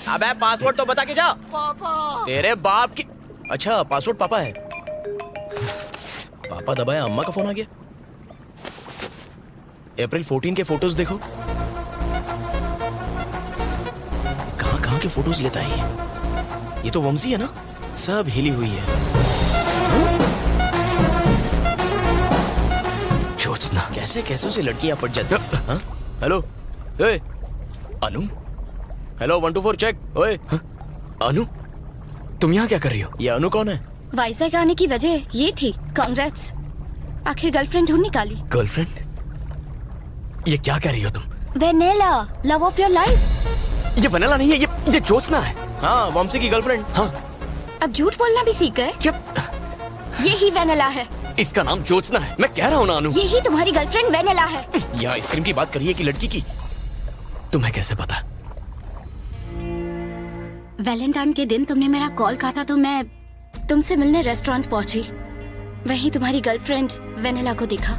अबे पासवर्ड तो बता के जा। पापा। तेरे बाप की। अच्छा पासवर्ड पापा है। पापा दबाया, अम्मा का फोन आ गया। अप्रैल 14 के फोटोज देखो। कहां कहां के फोटोज लेता है ये तो वंशी है ना, सब हिली हुई है। ज्योत्सना कैसे कैसे से लड़कियां पट जाती। हाँ? हेलो ए अनु। Hello 1 2 4 check. ओए अनु तुम यहाँ क्या कर रही हो? ये अनु कौन है? वाइजैक आने की वजह ये थी। कांग्रेट्स, आखिर गर्लफ्रेंड ढूंढ निकाली। गर्लफ्रेंड? ये क्या कह रही हो तुम? Vennela, love of your life. ये वनेला नहीं है, ये ज्योत्सना है। हाँ वंशी की गर्लफ्रेंड। हाँ अब झूठ बोलना भी सीख गए? यही वेनेला है। इसका नाम ज्योत्सना है, मैं कह रहा हूँ ना अनु। यही तुम्हारी गर्लफ्रेंड वेनेला है। यहाँ आइसक्रीम की बात करिए कि लड़की की? तुम्हें कैसे पता? वैलेंटाइन के दिन तुमने मेरा कॉल काटा तो मैं तुमसे मिलने रेस्टोरेंट पहुंची। वहीं तुम्हारी गर्लफ्रेंड वेनेला को दिखा।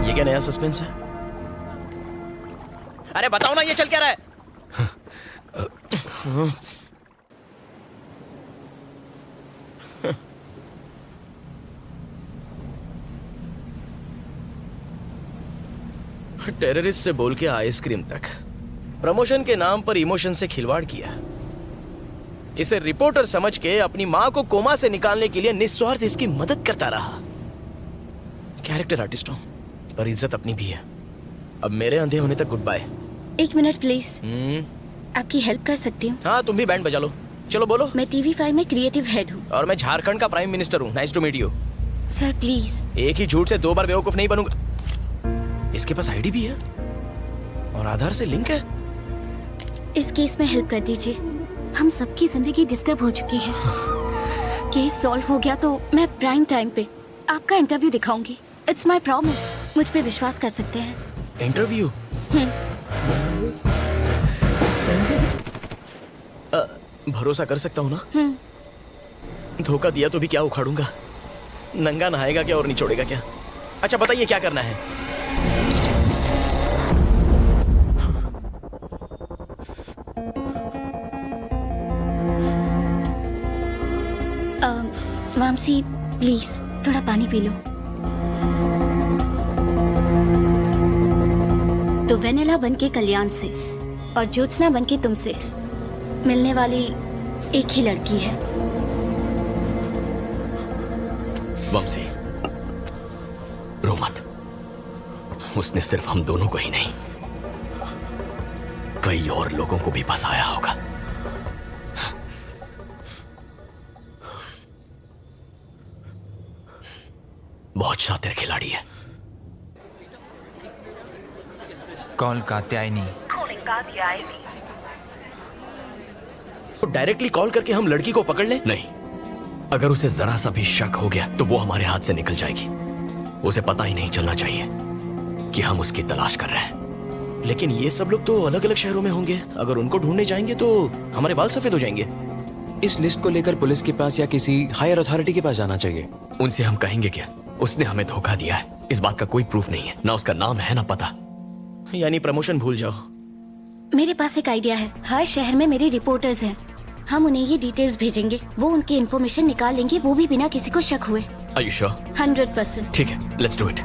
ये क्या नया सस्पेंस है? अरे बताओ ना, ये चल क्या रहा है? टेररिस्ट से बोल के आइसक्रीम तक, प्रमोशन के नाम पर इमोशन से खिलवाड़ किया। इसे रिपोर्टर समझ के अपनी मां को कोमा से निकालने के लिए निस्वार्थ इसकी मदद करता रहा। कैरेक्टर आर्टिस्ट हूं, पर इज्जत अपनी भी है। अब मेरे अंधे होने तक गुड बाय। 1 minute please. आपकी हेल्प कर सकती हूँ? हाँ, तुम भी बैंड बजा लो। चलो बोलो। मैं TV5 में क्रिएटिव हेड हूँ। और मैं झारखंड का प्राइम मिनिस्टर हूँ। Nice to meet you. Sir please. एक ही झूठ से 2 बार बेवकूफ नहीं बनूंगा। इसके पास आईडी भी है और आधार से लिंक है। इस केस में हेल्प कर दीजिए। हम सबकी जिंदगी डिस्टर्ब हो चुकी है। केस सॉल्व हो गया तो मैं प्राइम टाइम पे आपका इंटरव्यू दिखाऊंगी। It's my promise. मुझ पे विश्वास कर सकते हैं। इंटरव्यू? भरोसा कर सकता हूँ ना? धोखा दिया तो भी क्या उखाड़ूंगा? नंगा नहाएगा क्या और निचोड़ेगा क्या? अच्छा बताइए क्या करना है? मामसी प्लीज थोड़ा पानी पी लो। तो वेनेला बनके कल्याण से और ज्योत्सना बनके तुमसे मिलने वाली एक ही लड़की है। वंशी, रो मत। उसने सिर्फ हम दोनों को ही नहीं, कई और लोगों को भी फंसाया होगा। बहुत शातिर खिलाड़ी है। कॉल कात्यायनी। तो डायरेक्टली कॉल करके हम लड़की को पकड़ लें? नहीं, अगर उसे जरा सा भी शक हो गया तो वो हमारे हाथ से निकल जाएगी। उसे पता ही नहीं चलना चाहिए कि हम उसकी तलाश कर रहे हैं। लेकिन ये सब लोग तो अलग अलग शहरों में होंगे। अगर उनको ढूंढने जाएंगे तो हमारे बाल सफेद हो जाएंगे। इस लिस्ट को लेकर पुलिस के पास या किसी हायर अथॉरिटी के पास जाना चाहिए। उनसे हम कहेंगे क्या? उसने हमें धोखा दिया है, इस बात का कोई प्रूफ नहीं है। ना उसका नाम है ना पता। यानी प्रमोशन भूल जाओ। मेरे पास एक आइडिया है। हर शहर में मेरे रिपोर्टर्स हैं। हम उन्हें ये डिटेल्स भेजेंगे, वो उनकी इन्फॉर्मेशन निकाल लेंगे, वो भी बिना किसी को शक हुए। Are you sure? 100%। ठीक है, लेट्स डू इट।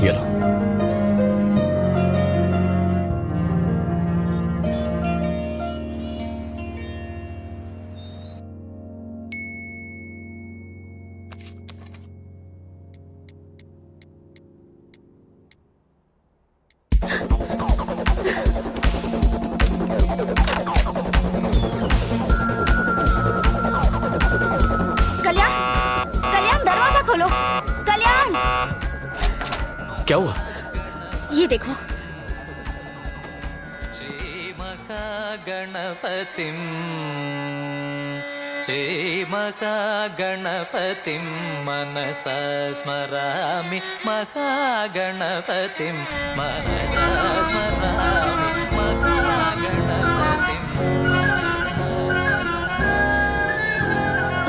ये लो। कल्याण, कल्याण दरवाजा खोलो। कल्याण, क्या हुआ? ये देखो। गणपतिं श्रीमहागणपतिं मनसा स्मरामि महागणपतिं मनसा स्मरामि महागणपतिं।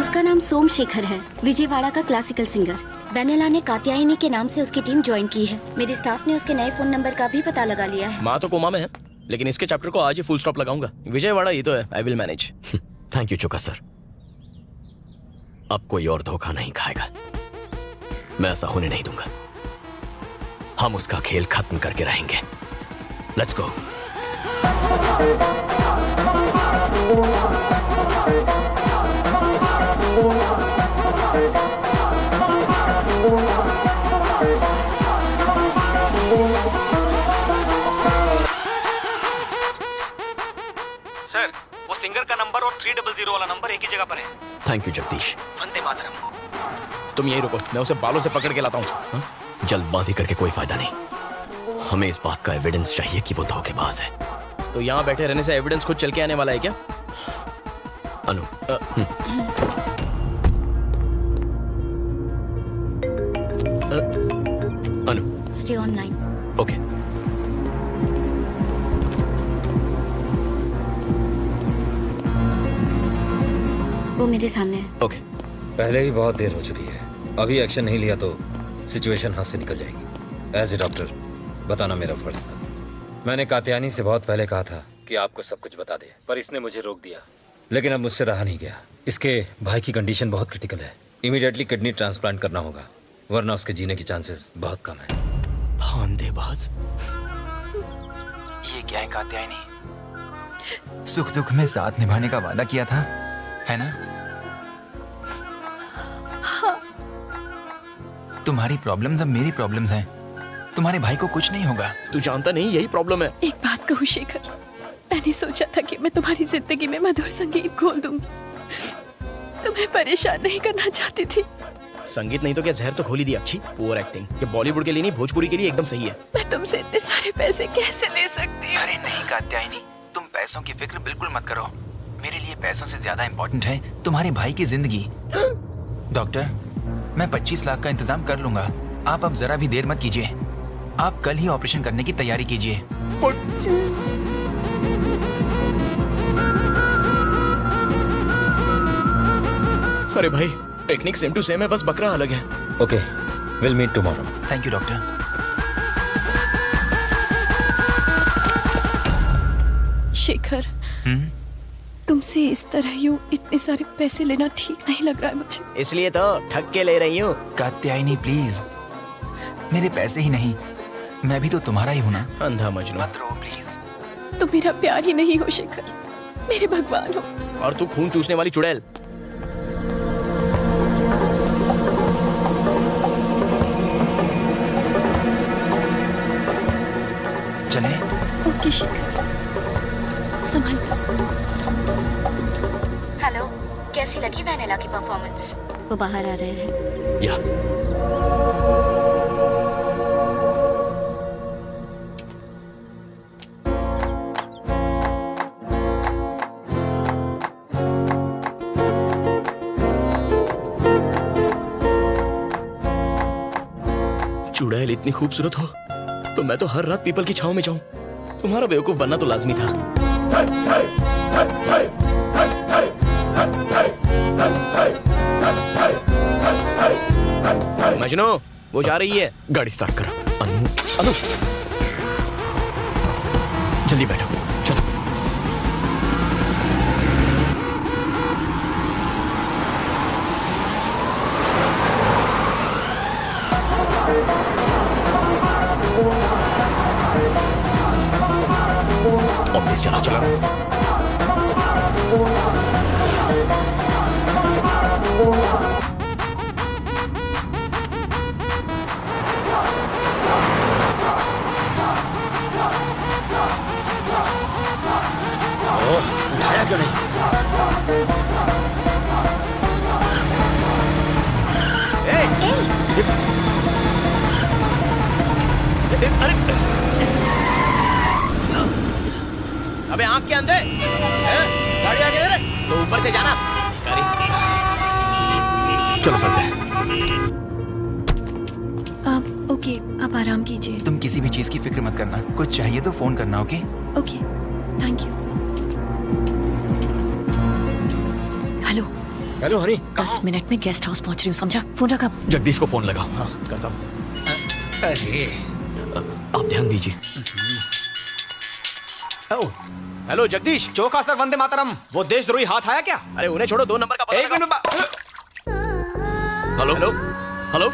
उसका नाम सोमशेखर है, विजयवाड़ा का क्लासिकल सिंगर। वेनेला ने कात्यायनी के नाम से उसकी टीम ज्वाइन की है। मेरे स्टाफ ने उसके नए फोन नंबर का भी पता लगा लिया है। माँ तो कोमा में है, लेकिन इसके चैप्टर को आज ही फुल स्टॉप लगाऊंगा। विजयवाड़ा ये तो है, I will manage. Thank you चुका सर। अब कोई और धोखा नहीं खाएगा। मैं ऐसा होने नहीं दूंगा। हम उसका खेल खत्म करके रहेंगे। Let's go. सर वो सिंगर का नंबर और 300 वाला नंबर एक ही जगह पर है। Thank you Jagdish. वंदे मातरम। तुम यहीं रुको, मैं उसे बालों से पकड़ के लाता हूँ। जल्दबाजी करके कोई फायदा नहीं। हमें इस बात का एविडेंस चाहिए कि वो धोखेबाज है। तो यहाँ बैठे रहने से एविडेंस खुद चल के आने वाला है क्या? अनु, अनु, स्टे ऑनलाइन। ओके। वो मेरे सामने है। ओके। पहले ही बहुत देर हो चुकी है, अभी एक्शन नहीं लिया तो सिचुएशन हाथ से निकल जाएगी। एज ए डॉक्टर बताना मेरा फर्ज था। मैंने कात्यायनी से बहुत पहले कहा था कि आपको सब कुछ बता दे, पर इसने मुझे रोक दिया। लेकिन अब मुझसे रहा नहीं गया। इसके भाई की कंडीशन बहुत क्रिटिकल है, इमीडिएटली किडनी ट्रांसप्लांट करना होगा, वरना उसके जीने की चांसेस बहुत कम है। फांदेबाज। ये क्या है कात्यायनी? सुख दुख में साथ निभाने का वादा किया था, है ना? हाँ। तुम्हारी प्रॉब्लम्स अब मेरी प्रॉब्लम्स हैं। तुम्हारे भाई को कुछ नहीं होगा। तू जानता नहीं यही प्रॉब्लम है। एक बात कहूँ शेखर, मैंने सोचा था कि मैं तुम्हारी जिंदगी में मधुर संगीत खोल दूंगी। तुम्हें परेशान नहीं करना चाहती थी। संगीत नहीं तो क्या जहर तो खोल ही दिया। अच्छी पुअर एक्टिंग। ये बॉलीवुड के लिए नहीं, भोजपुरी के लिए एकदम सही है। मैं तुमसे इतने सारे पैसे कैसे ले सकती हूँ? अरे नहीं कात्यायनी, तुम पैसों की फिक्र बिल्कुल मत करो। मेरे लिए पैसों से ज्यादा इम्पोर्टेंट है तुम्हारे भाई की जिंदगी। डॉक्टर, मैं 25 लाख का इंतजाम कर लूंगा। आप अब जरा भी देर मत कीजिए। आप कल ही ऑपरेशन करने की तैयारी कीजिए। अरे भाई, टेक्निक सेम टू सेम है, बस बकरा अलग है। Okay, will meet tomorrow. Thank you doctor. Shekhar, तुमसे इस तरह यूं इतने सारे पैसे लेना ठीक नहीं लग रहा है मुझे। इसलिए तो ठग के ले रही हूँ। कात्यायनी प्लीज, मेरे पैसे ही नहीं, मैं भी तो तुम्हारा ही हूं ना। अंधा मजनू। मत रो प्लीज। तुम मेरा प्यार ही नहीं हो शेखर, मेरे भगवान हो। और तू खून चूसने वाली चुड़ैल। चले? ओके शेखर, संभाल। हेलो, कैसी लगी वैनिला की परफॉर्मेंस? वो बाहर आ रहे हैं। या चुड़ैल इतनी खूबसूरत हो तो मैं तो हर रात पीपल की छांव में जाऊं। तुम्हारा बेवकूफ बनना तो लाजमी था। मजनू, वो जा रही है। गाड़ी स्टार्ट करो। अनु, अनु, जल्दी बैठो। चलो। ऑफिस चला चला। उठाया क्यों नहीं? अबे आंख के अंधे, गाड़ी आगे दे रहे तो ऊपर से जाना। चलो चलते हैं। आप ओके, आप आराम कीजिए। तुम किसी भी चीज की फिक्र मत करना, कुछ चाहिए तो फोन करना। Okay okay, thank you. Hello hello Honey, 10 minute में गेस्ट हाउस पहुंच रही हूँ, समझा? फोन रखा। जगदीश को फोन लगाओ। हाँ करता हूँ। अरे आप ध्यान दीजिए। हेलो जगदीश। चौका सर, वंदे मातरम। वो देशद्रोही हाथ आया क्या? अरे उन्हें छोड़ो, 2 नंबर का पता एक मिनट। Hello hello hello.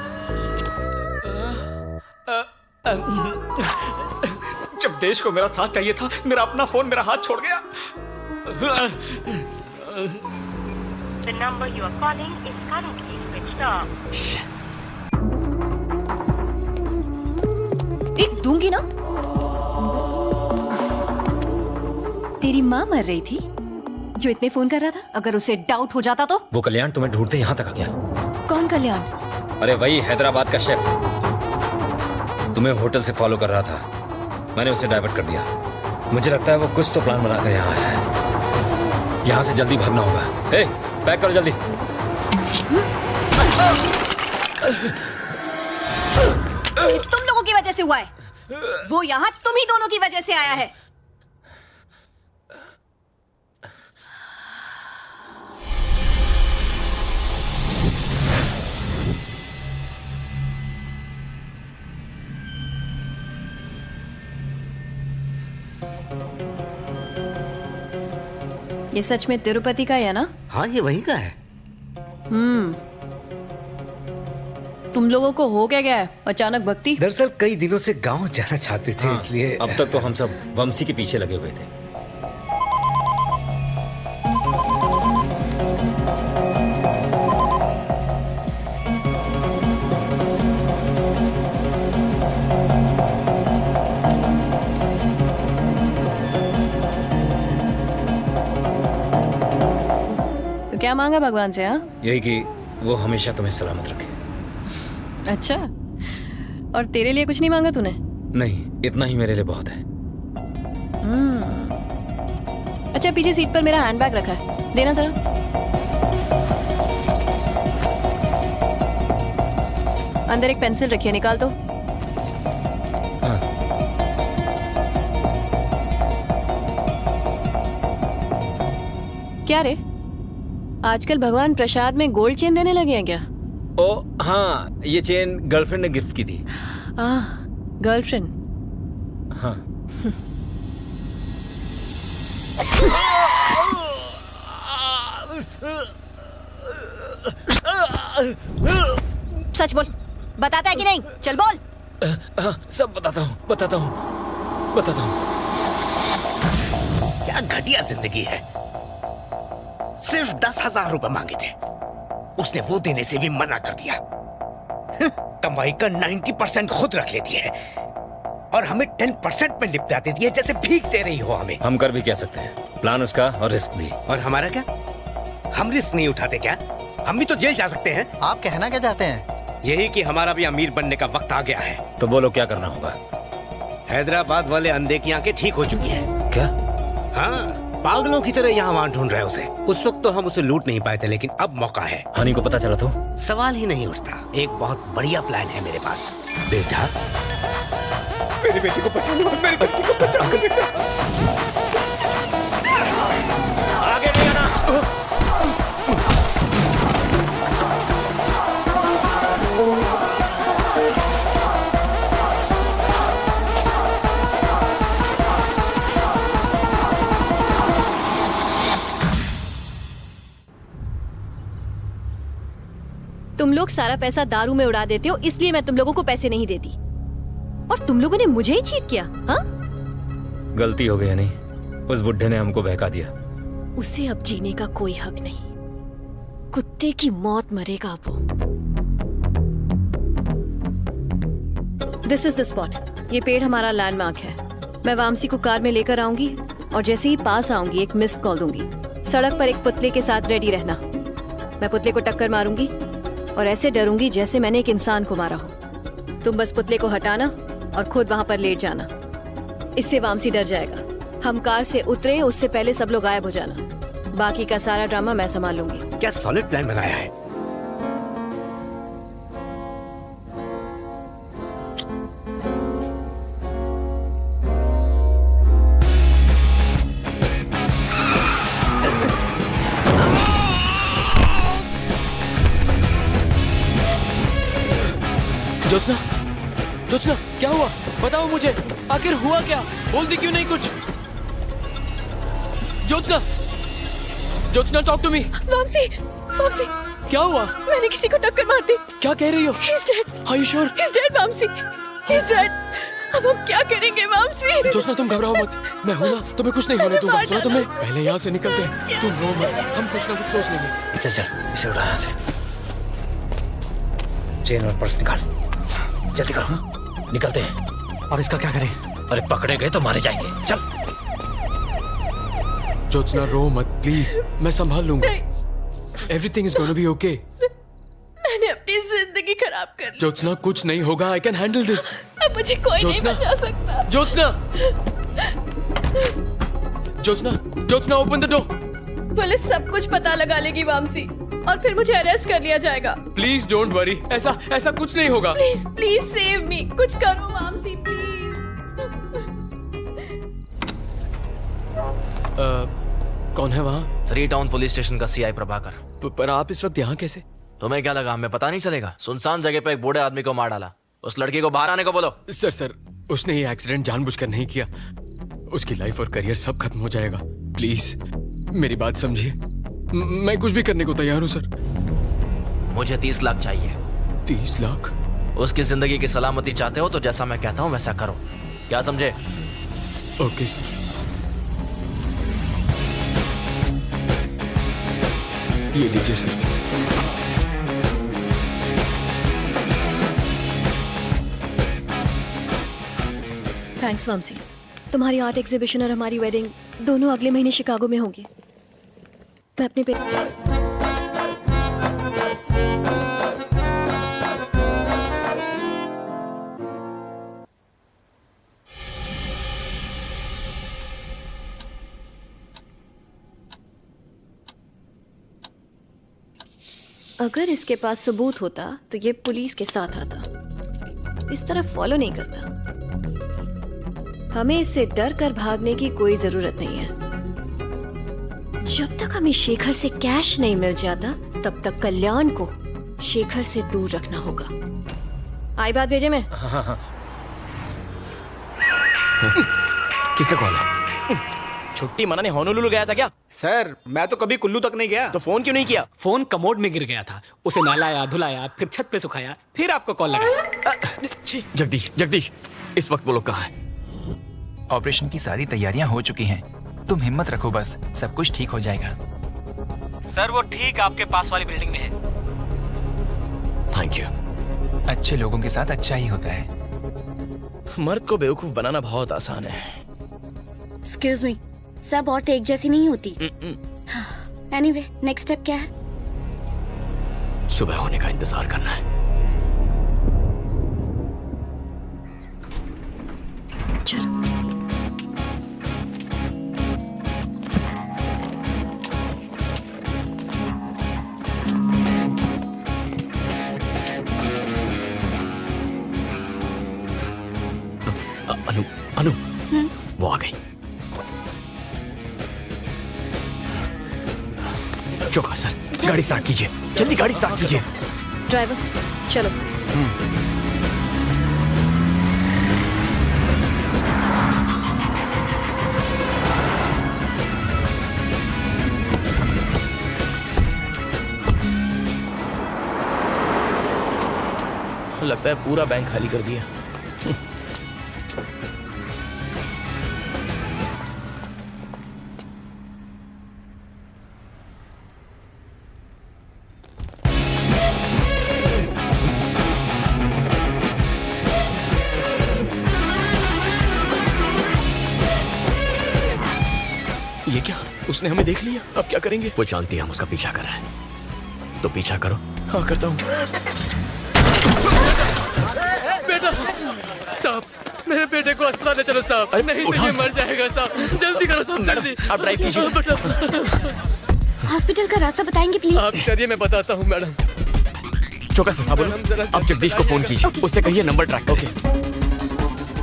जब देश को मेरा साथ चाहिए था, मेरा अपना फोन मेरा हाथ छोड़ गया। The number you are calling is currently switched off. एक दूंगी ना। तेरी माँ मर रही थी जो इतने फोन कर रहा था। अगर उसे डाउट हो जाता तो? वो कल्याण तुम्हें ढूंढते यहाँ तक आ गया। कौन कल्याण? अरे वही हैदराबाद का शेफ, तुम्हें होटल से फॉलो कर रहा था। मैंने उसे डाइवर्ट कर दिया। मुझे लगता है वो कुछ तो प्लान बनाकर यहाँ आया है। यहाँ से जल्दी भागना होगा। ए, पैक करो जल्दी। ये तुम लोगों की वजह से हुआ है। वो यहाँ तुम ही दोनों की वजह से आया है। ये सच में तिरुपति का है ना? हाँ, ये वहीं का है। तुम लोगों को हो क्या गया है अचानक भक्ति? दरअसल कई दिनों से गांव जाना चाहते थे, इसलिए अब तक तो हम सब वंशी के पीछे लगे हुए थे। तो क्या मांगा भगवान से? हाँ, यही कि वो हमेशा तुम्हें सलामत रखे। अच्छा, और तेरे लिए कुछ नहीं मांगा तूने? नहीं, इतना ही मेरे लिए बहुत है। अच्छा, पीछे सीट पर मेरा हैंडबैग रखा है, देना जरा। अंदर एक पेंसिल रखी है, निकाल दो। क्या रे, आजकल भगवान प्रसाद में गोल्ड चेन देने लगे हैं क्या? ओ हाँ, ये चेन गर्लफ्रेंड ने गिफ्ट की थी। गर्लफ्रेंड? हाँ। सच बोल, बताता है कि नहीं? चल बोल। हाँ, सब बताता हूँ। क्या घटिया जिंदगी है। सिर्फ 10,000 रुपए मांगे थे, उसने वो देने से भी मना कर दिया। कमाई का 90% खुद रख लेती है और हमें 10% में निपटा देती है, जैसे भीख दे रही हो हमें। हम कर भी क्या सकते हैं, प्लान उसका और रिस्क भी। और हमारा क्या? हम रिस्क नहीं उठाते क्या? हम भी तो जेल जा सकते हैं। आप कहना क्या चाहते हैं? यही कि हमारा भी अमीर बनने का वक्त आ गया है। तो बोलो क्या करना होगा? हैदराबाद वाले अंधे की आंखें ठीक हो चुकी हैं। क्या? हाँ, पागलों की तरह यहाँ वहाँ ढूंढ रहे उसे। उस वक्त तो हम उसे लूट नहीं पाए थे, लेकिन अब मौका है। हनी को पता चला तो? सवाल ही नहीं उठता। एक बहुत बढ़िया प्लान है मेरे पास। बेटा, मेरी बेटी को बचा लो, मेरी बेटी को बचा लो बेटा। आगे नहीं आना। तुम लोग सारा पैसा दारू में उड़ा देते हो, इसलिए मैं तुम लोगों को पैसे नहीं देती। और तुम लोगों ने मुझे ही चीट किया। हाँ, गलती हो गई नहीं, उस बुड्ढे ने हमको बहका दिया। उसे अब जीने का कोई हक नहीं। कुत्ते की मौत मरेगा वो। This is the spot. ये पेड़ हमारा लैंडमार्क है। मैं वामसी को कार में लेकर आऊंगी और जैसे ही पास आऊंगी एक मिस्ड कॉल दूंगी। सड़क पर एक पुतले के साथ रेडी रहना। मैं पुतले को टक्कर मारूंगी और ऐसे डरूंगी जैसे मैंने एक इंसान को मारा हो। तुम बस पुतले को हटाना और खुद वहां पर लेट जाना। इससे वामसी डर जाएगा। हम कार से उतरे उससे पहले सब लोग गायब हो जाना। बाकी का सारा ड्रामा मैं संभाल लूंगी। क्या सॉलिड प्लान बनाया है। जोत्स्ना, जोत्स्ना, क्या हुआ? बताओ मुझे, आखिर हुआ क्या? बोलती क्यों नहीं कुछ? Jyotsna, Jyotsna, talk to me. Vamsi, Vamsi, क्या हुआ? मैंने किसी को टक्कर मार दी। क्या कह रही हो? He's dead. Are you sure? He's dead, Vamsi. He's dead. अब हम क्या करेंगे वामसी? जोशना तुम घबराओ मत, मैं हूं ना, तुम्हें कुछ नहीं होने दूंगा। सुना तुमने? पहले यहाँ से निकलते हैं, तुम रो मत, हम कुछ ना कुछ सोच लेंगे। चल चल इसे उठा यहाँ से। चेन और पर्स निकाल, जल्दी करो, निकलते हैं। और इसका क्या करें? अरे पकड़े गए तो मारे जाएंगे, चल। जोत्सना रो मत प्लीज, मैं संभाल लूंगा। Everything is gonna be okay. मैंने अपनी जिंदगी खराब कर ली। जोत्सना कुछ नहीं होगा, आई कैन हैंडल दिस। अब मुझे कोई नहीं ज्योत्सना। बचा सकता। Jyotsna, Jyotsna, Jyotsna open the door. Police सब कुछ पता लगा लेगी वामसी, और फिर मुझे अरेस्ट कर लिया जाएगा। प्लीज डोंट वरी, ऐसा कुछ नहीं होगा। प्लीज प्लीज सेव मी, कुछ करो वामसी प्लीज। कौन है वहाँ? 3 टाउन पुलिस स्टेशन का सीआई प्रभाकर। पर आप इस वक्त यहाँ कैसे? तुम्हें क्या लगा हमें पता नहीं चलेगा? सुनसान जगह पे एक बूढ़े आदमी को मार डाला। उस लड़की को बाहर आने को बोलो। सर उसने ये एक्सीडेंट जानबूझकर नहीं किया, उसकी लाइफ और करियर सब खत्म हो जाएगा। प्लीज मेरी बात समझिए, मैं कुछ भी करने को तैयार हूँ सर। मुझे 30 लाख चाहिए। 30 लाख? उसकी जिंदगी की सलामती चाहते हो तो जैसा मैं कहता हूँ वैसा करो, क्या समझे? Okay sir. ये लीजिए सर। थैंक्स वामसी। तुम्हारी आर्ट एग्जीबिशन और हमारी वेडिंग दोनों अगले महीने शिकागो में होंगी। मैं अपने अगर इसके पास सबूत होता तो ये पुलिस के साथ आता, इस तरह फॉलो नहीं करता। हमें इससे डर कर भागने की कोई जरूरत नहीं है। जब तक हमें शेखर से कैश नहीं मिल जाता तब तक कल्याण को शेखर से दूर रखना होगा। आई बात भेजे में? किसका कॉल है? छुट्टी मनाने होनोलुलु गया था क्या? सर मैं तो कभी कुल्लू तक नहीं गया। तो फोन क्यों नहीं किया? फोन कमोड में गिर गया था, उसे नहलाया धुलाया, फिर छत पे सुखाया, फिर आपको कॉल लगाया। जगदीश इस वक्त वो लोग कहाँ हैं? ऑपरेशन की सारी तैयारियां हो चुकी हैं, तुम हिम्मत रखो, बस सब कुछ ठीक हो जाएगा। सर वो ठीक आपके पास वाली बिल्डिंग में है। Thank you. अच्छे लोगों के साथ अच्छा ही होता है। मर्द को बेवकूफ बनाना बहुत आसान है। एक्सक्यूज मी, सब औरतें एक जैसी नहीं होती। एनीवे, नेक्स्ट स्टेप क्या है? सुबह होने का इंतजार करना है। चलो। अनु वो आ गई। चौका सर, गाड़ी स्टार्ट कीजिए, जल्दी गाड़ी स्टार्ट कीजिए। ड्राइवर चलो। लगता है पूरा बैंक खाली कर दिया। ये क्या? उसने हमें देख लिया, अब क्या करेंगे? वो जानती है हम उसका पीछा कर रहे हैं, तो पीछा करो। हाँ करता हूँ। बेटा साहब, मेरे बेटे को अस्पताल ले चलो साहब। नहीं तो ये मर जाएगा साहब, जल्दी करो साहब, जल्दी। आप ड्राइव कीजिए। हॉस्पिटल का रास्ता बताएंगे प्लीज? आप चलिए, मैं बताता हूँ मैडम। चौका सर, आप जगदीश को फोन कीजिए, उससे कहिए नंबर ट्रैक। ओके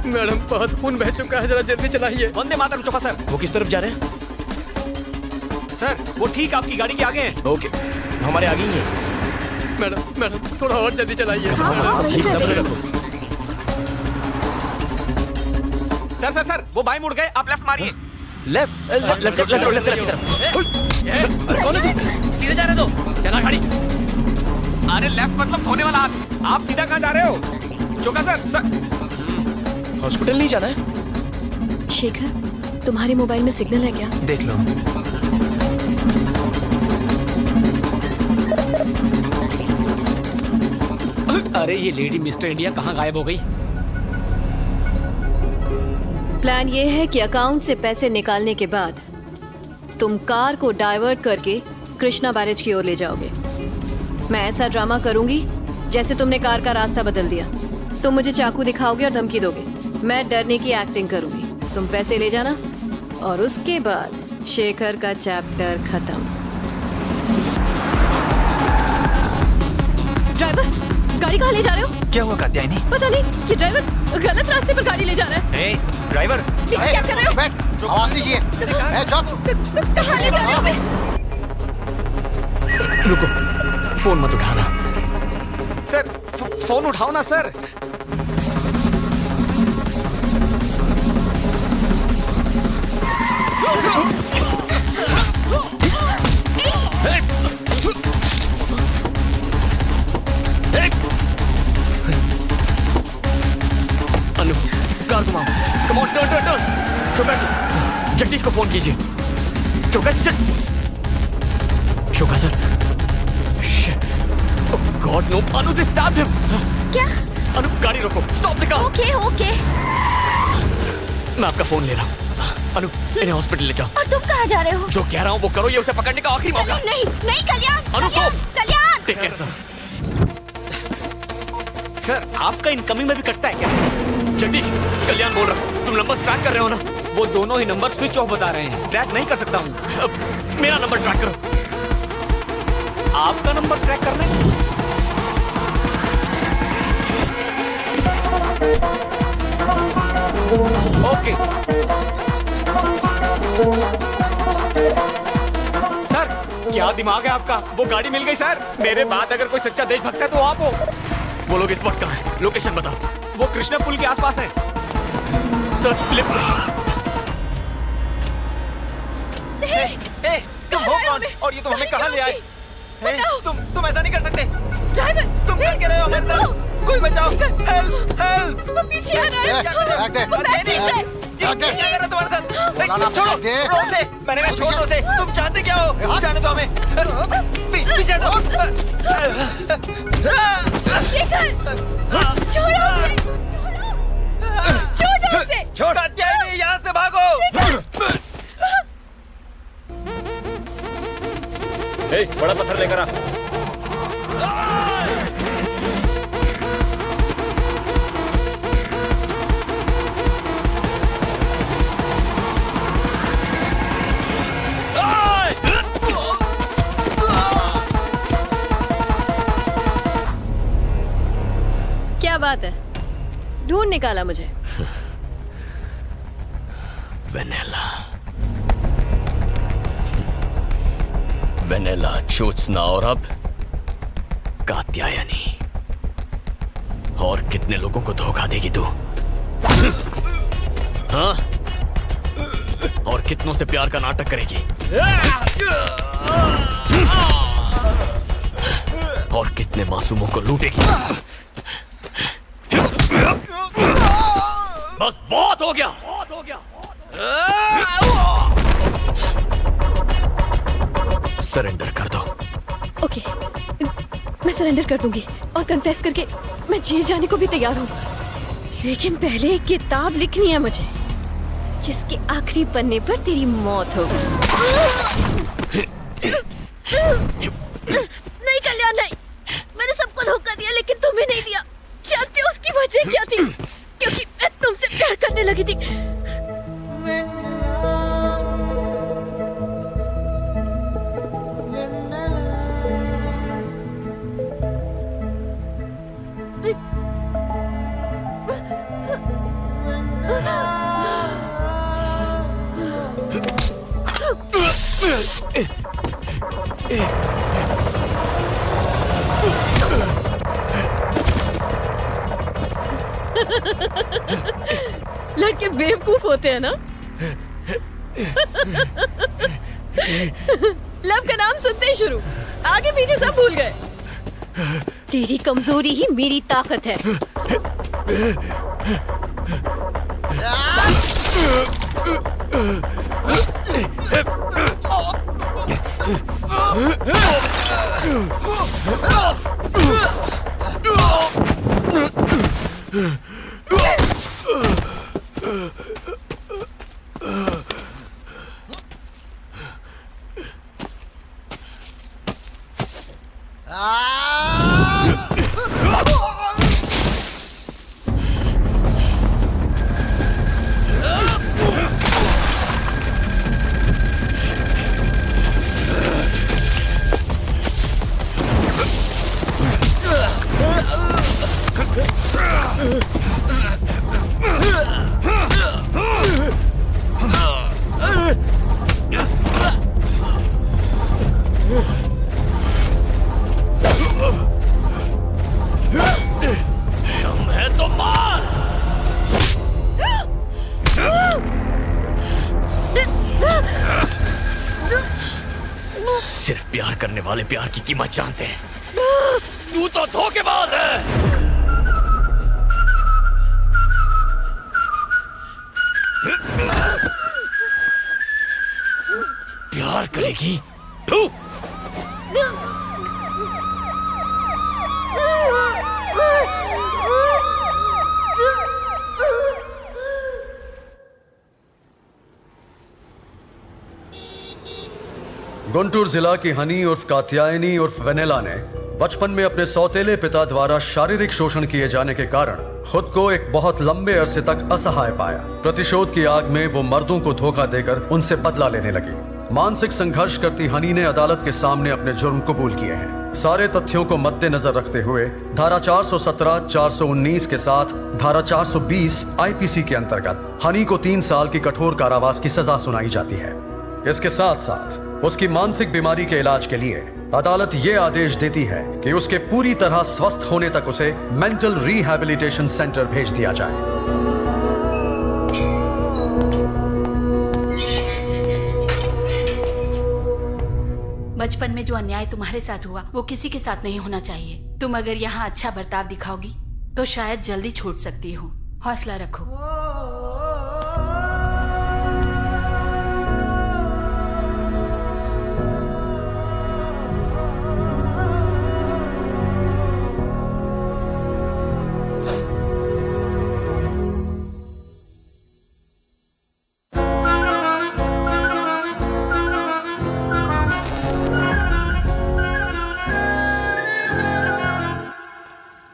मैडम, बहुत खून बह चुका है, जरा जल्दी चलाइए। वंदे मातरम चौका सर। वो किस तरफ जा रहे हैं? सर वो ठीक आपकी गाड़ी के आगे हैं। ओके, हमारे आगे ही है। मैडम थोड़ा और जल्दी चलाइए। प्लीज सब्र रखो। सर वो बाएं मुड़ गए, आप लेफ्ट मारिए। लेफ्ट लेफ्ट लेफ्ट लेफ्ट की तरफ। अरे कौन है तू? सीधे जा रहे दो, चला गाड़ी। अरे लेफ्ट मतलब धोने वाला हाथ, आप सीधा कहाँ जा रहे हो? चौका सर हॉस्पिटल नहीं जाना है? शेखर, तुम्हारे मोबाइल में सिग्नल है क्या? देख लो। अरे ये लेडी मिस्टर इंडिया कहाँ गायब हो गई? प्लान ये है कि अकाउंट से पैसे निकालने के बाद तुम कार को डाइवर्ट करके कृष्णा बैरेज की ओर ले जाओगे। मैं ऐसा ड्रामा करूंगी जैसे तुमने कार का रास्ता बदल दिया। तुम मुझे चाकू दिखाओगे और धमकी दोगे। मैं डरने की एक्टिंग करूंगी। तुम पैसे ले जाना और उसके बाद शेखर का चैप्टर खत्म। ड्राइवर, गाड़ी कहाँ ले जा रहे हो? क्या हुआ कात्यायनी? पता नहीं, ये ड्राइवर गलत रास्ते पर गाड़ी ले जा रहा है। ड्राइवर, क्या कर रहे हो? आवाज लीजिए। कहाँ ले जा रहे हो बे? रुको, फोन मत उठाना। सर फोन उठाओ ना सर। अनु, कार घुमाओ। Come on, turn turn turn. Shoka ji, Jagdish को फोन कीजिए। Shoka sir. God no, Anu they stopped him. क्या? अनु, गाड़ी रोको। Stop the car. Okay okay. मैं आपका फोन ले रहा हूँ। अनु, इन्हें हॉस्पिटल ले जाओ। और तुम कहाँ जा रहे हो? जो कह रहा हूँ वो करो, ये उसे पकड़ने का आखिरी मौका। नहीं नहीं कल्याण। अनु को। Kalyan. Take care sir. Sir आपका इनकमिंग में भी कटता है क्या? जगदीश, कल्याण बोल रहा हूँ। तुम नंबर ट्रैक कर रहे हो ना? वो दोनों ही नंबर स्विच ऑफ बता रहे हैं। ट्रैक नहीं कर सकता हूँ। मेरा नंबर ट्रैक करो। आपका नंबर ट्रैक करना है? ओके सर, क्या दिमाग है आपका? वो गाड़ी मिल गई सर। मेरे बाद अगर कोई सच्चा देशभक्त है तो आप हो। वो लोग इस वक्त कहाँ हैं? लोकेशन बताओ। वो कृष्णा पुल के आसपास है सर। लिफ्ट। तुम हो कौन और ये तुम हमें कहाँ ले आए? तुम ऐसा नहीं कर सकते। ड्राइवर, तुम कर क्या रहे हो हमारे साथ? कोई बचाओ। Help help. वो पीछे आ रहा है। क्या कर रहे हो तुम्हारे साथ? छोड़ो उसे। मैंने कहा छोड़ दो उसे। तुम चाहते क्या हो? जाने दो हमें। पीछे हटो। शेखर, छोड़ो उसे। छोड़ो उसे। छोड़ कात्यायनी, यहाँ से भागो। बड़ा पत्थर लेकर आ। क्या बात है? ढूंढ निकाला मुझे। वेनेला, ज्योत्सना और अब कात्यायनी। और कितने लोगों को धोखा देगी तू? हाँ? और कितनों से प्यार का नाटक करेगी? और कितने मासूमों को लूटेगी? बस बहुत हो गया। सरेंडर कर दो। ओके, मैं सरेंडर कर दूंगी और कन्फेस करके मैं जेल जाने को भी तैयार हूँ। लेकिन पहले एक किताब लिखनी है मुझे, जिसके आखिरी पन्ने पर तेरी मौत होगी। नहीं कल्याण, नहीं। मैंने सबको धोखा दिया लेकिन तुम्हें नहीं दिया। जानते हो उसकी वजह क्या थी? क्योंकि मैं तुमसे प्यार करने लगी थी। लड़के बेवकूफ होते हैं ना? लव का नाम सुनते ही शुरू, आगे पीछे सब भूल गए। तेरी कमजोरी ही मेरी ताकत है। सिर्फ प्यार करने वाले प्यार की कीमत जानते हैं। तू तो धोखेबाज है। प्यार करेगी तू? गुंटूर जिला की हनी उर्फ कात्यायनी उर्फ वेनेला ने बचपन में अपने सौतेले पिता द्वारा शारीरिक शोषण किए जाने के कारण खुद को एक बहुत लंबे अरसे तक असहाय पाया। प्रतिशोध की आग में वो मर्दों को धोखा देकर उनसे बदला लेने लगी। मानसिक संघर्ष करती हनी ने अदालत के सामने अपने जुर्म कबूल किए हैं। सारे तथ्यों को मद्देनजर रखते हुए धारा 417, 419 के साथ धारा 420 आईपीसी के अंतर्गत हनी को 3 साल की कठोर कारावास की सजा सुनाई जाती है। इसके साथ साथ उसकी मानसिक बीमारी के इलाज के लिए अदालत ये आदेश देती है कि उसके पूरी तरह स्वस्थ होने तक उसे मेंटल रिहैबिलिटेशन सेंटर भेज दिया जाए। बचपन में जो अन्याय तुम्हारे साथ हुआ वो किसी के साथ नहीं होना चाहिए। तुम अगर यहाँ अच्छा बर्ताव दिखाओगी तो शायद जल्दी छूट सकती हो। हौसला रखो।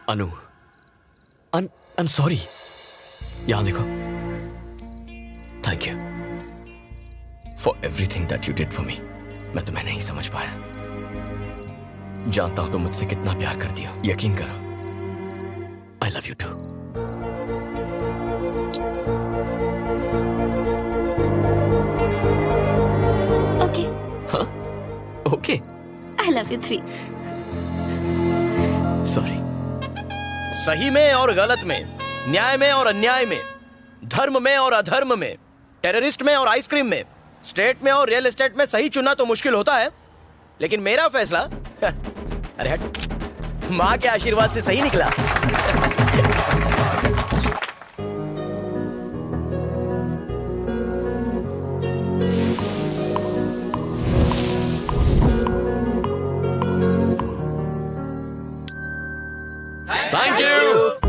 अनु, I'm sorry। यहाँ देखो। Thank you for everything that you did for me। मैं तुम्हें नहीं समझ पाया। जानता हूं तुम मुझसे कितना प्यार करती हो। यकीन करो। I love you too। Okay। हाँ? Okay। I love you 3। Sorry। सही में और गलत में, न्याय में और अन्याय में, धर्म में और अधर्म में, टेररिस्ट में और आइसक्रीम में, स्टेट में और रियल एस्टेट में सही चुनना तो मुश्किल होता है, लेकिन मेरा फैसला अरे हट, माँ के आशीर्वाद से सही निकला। Thank you।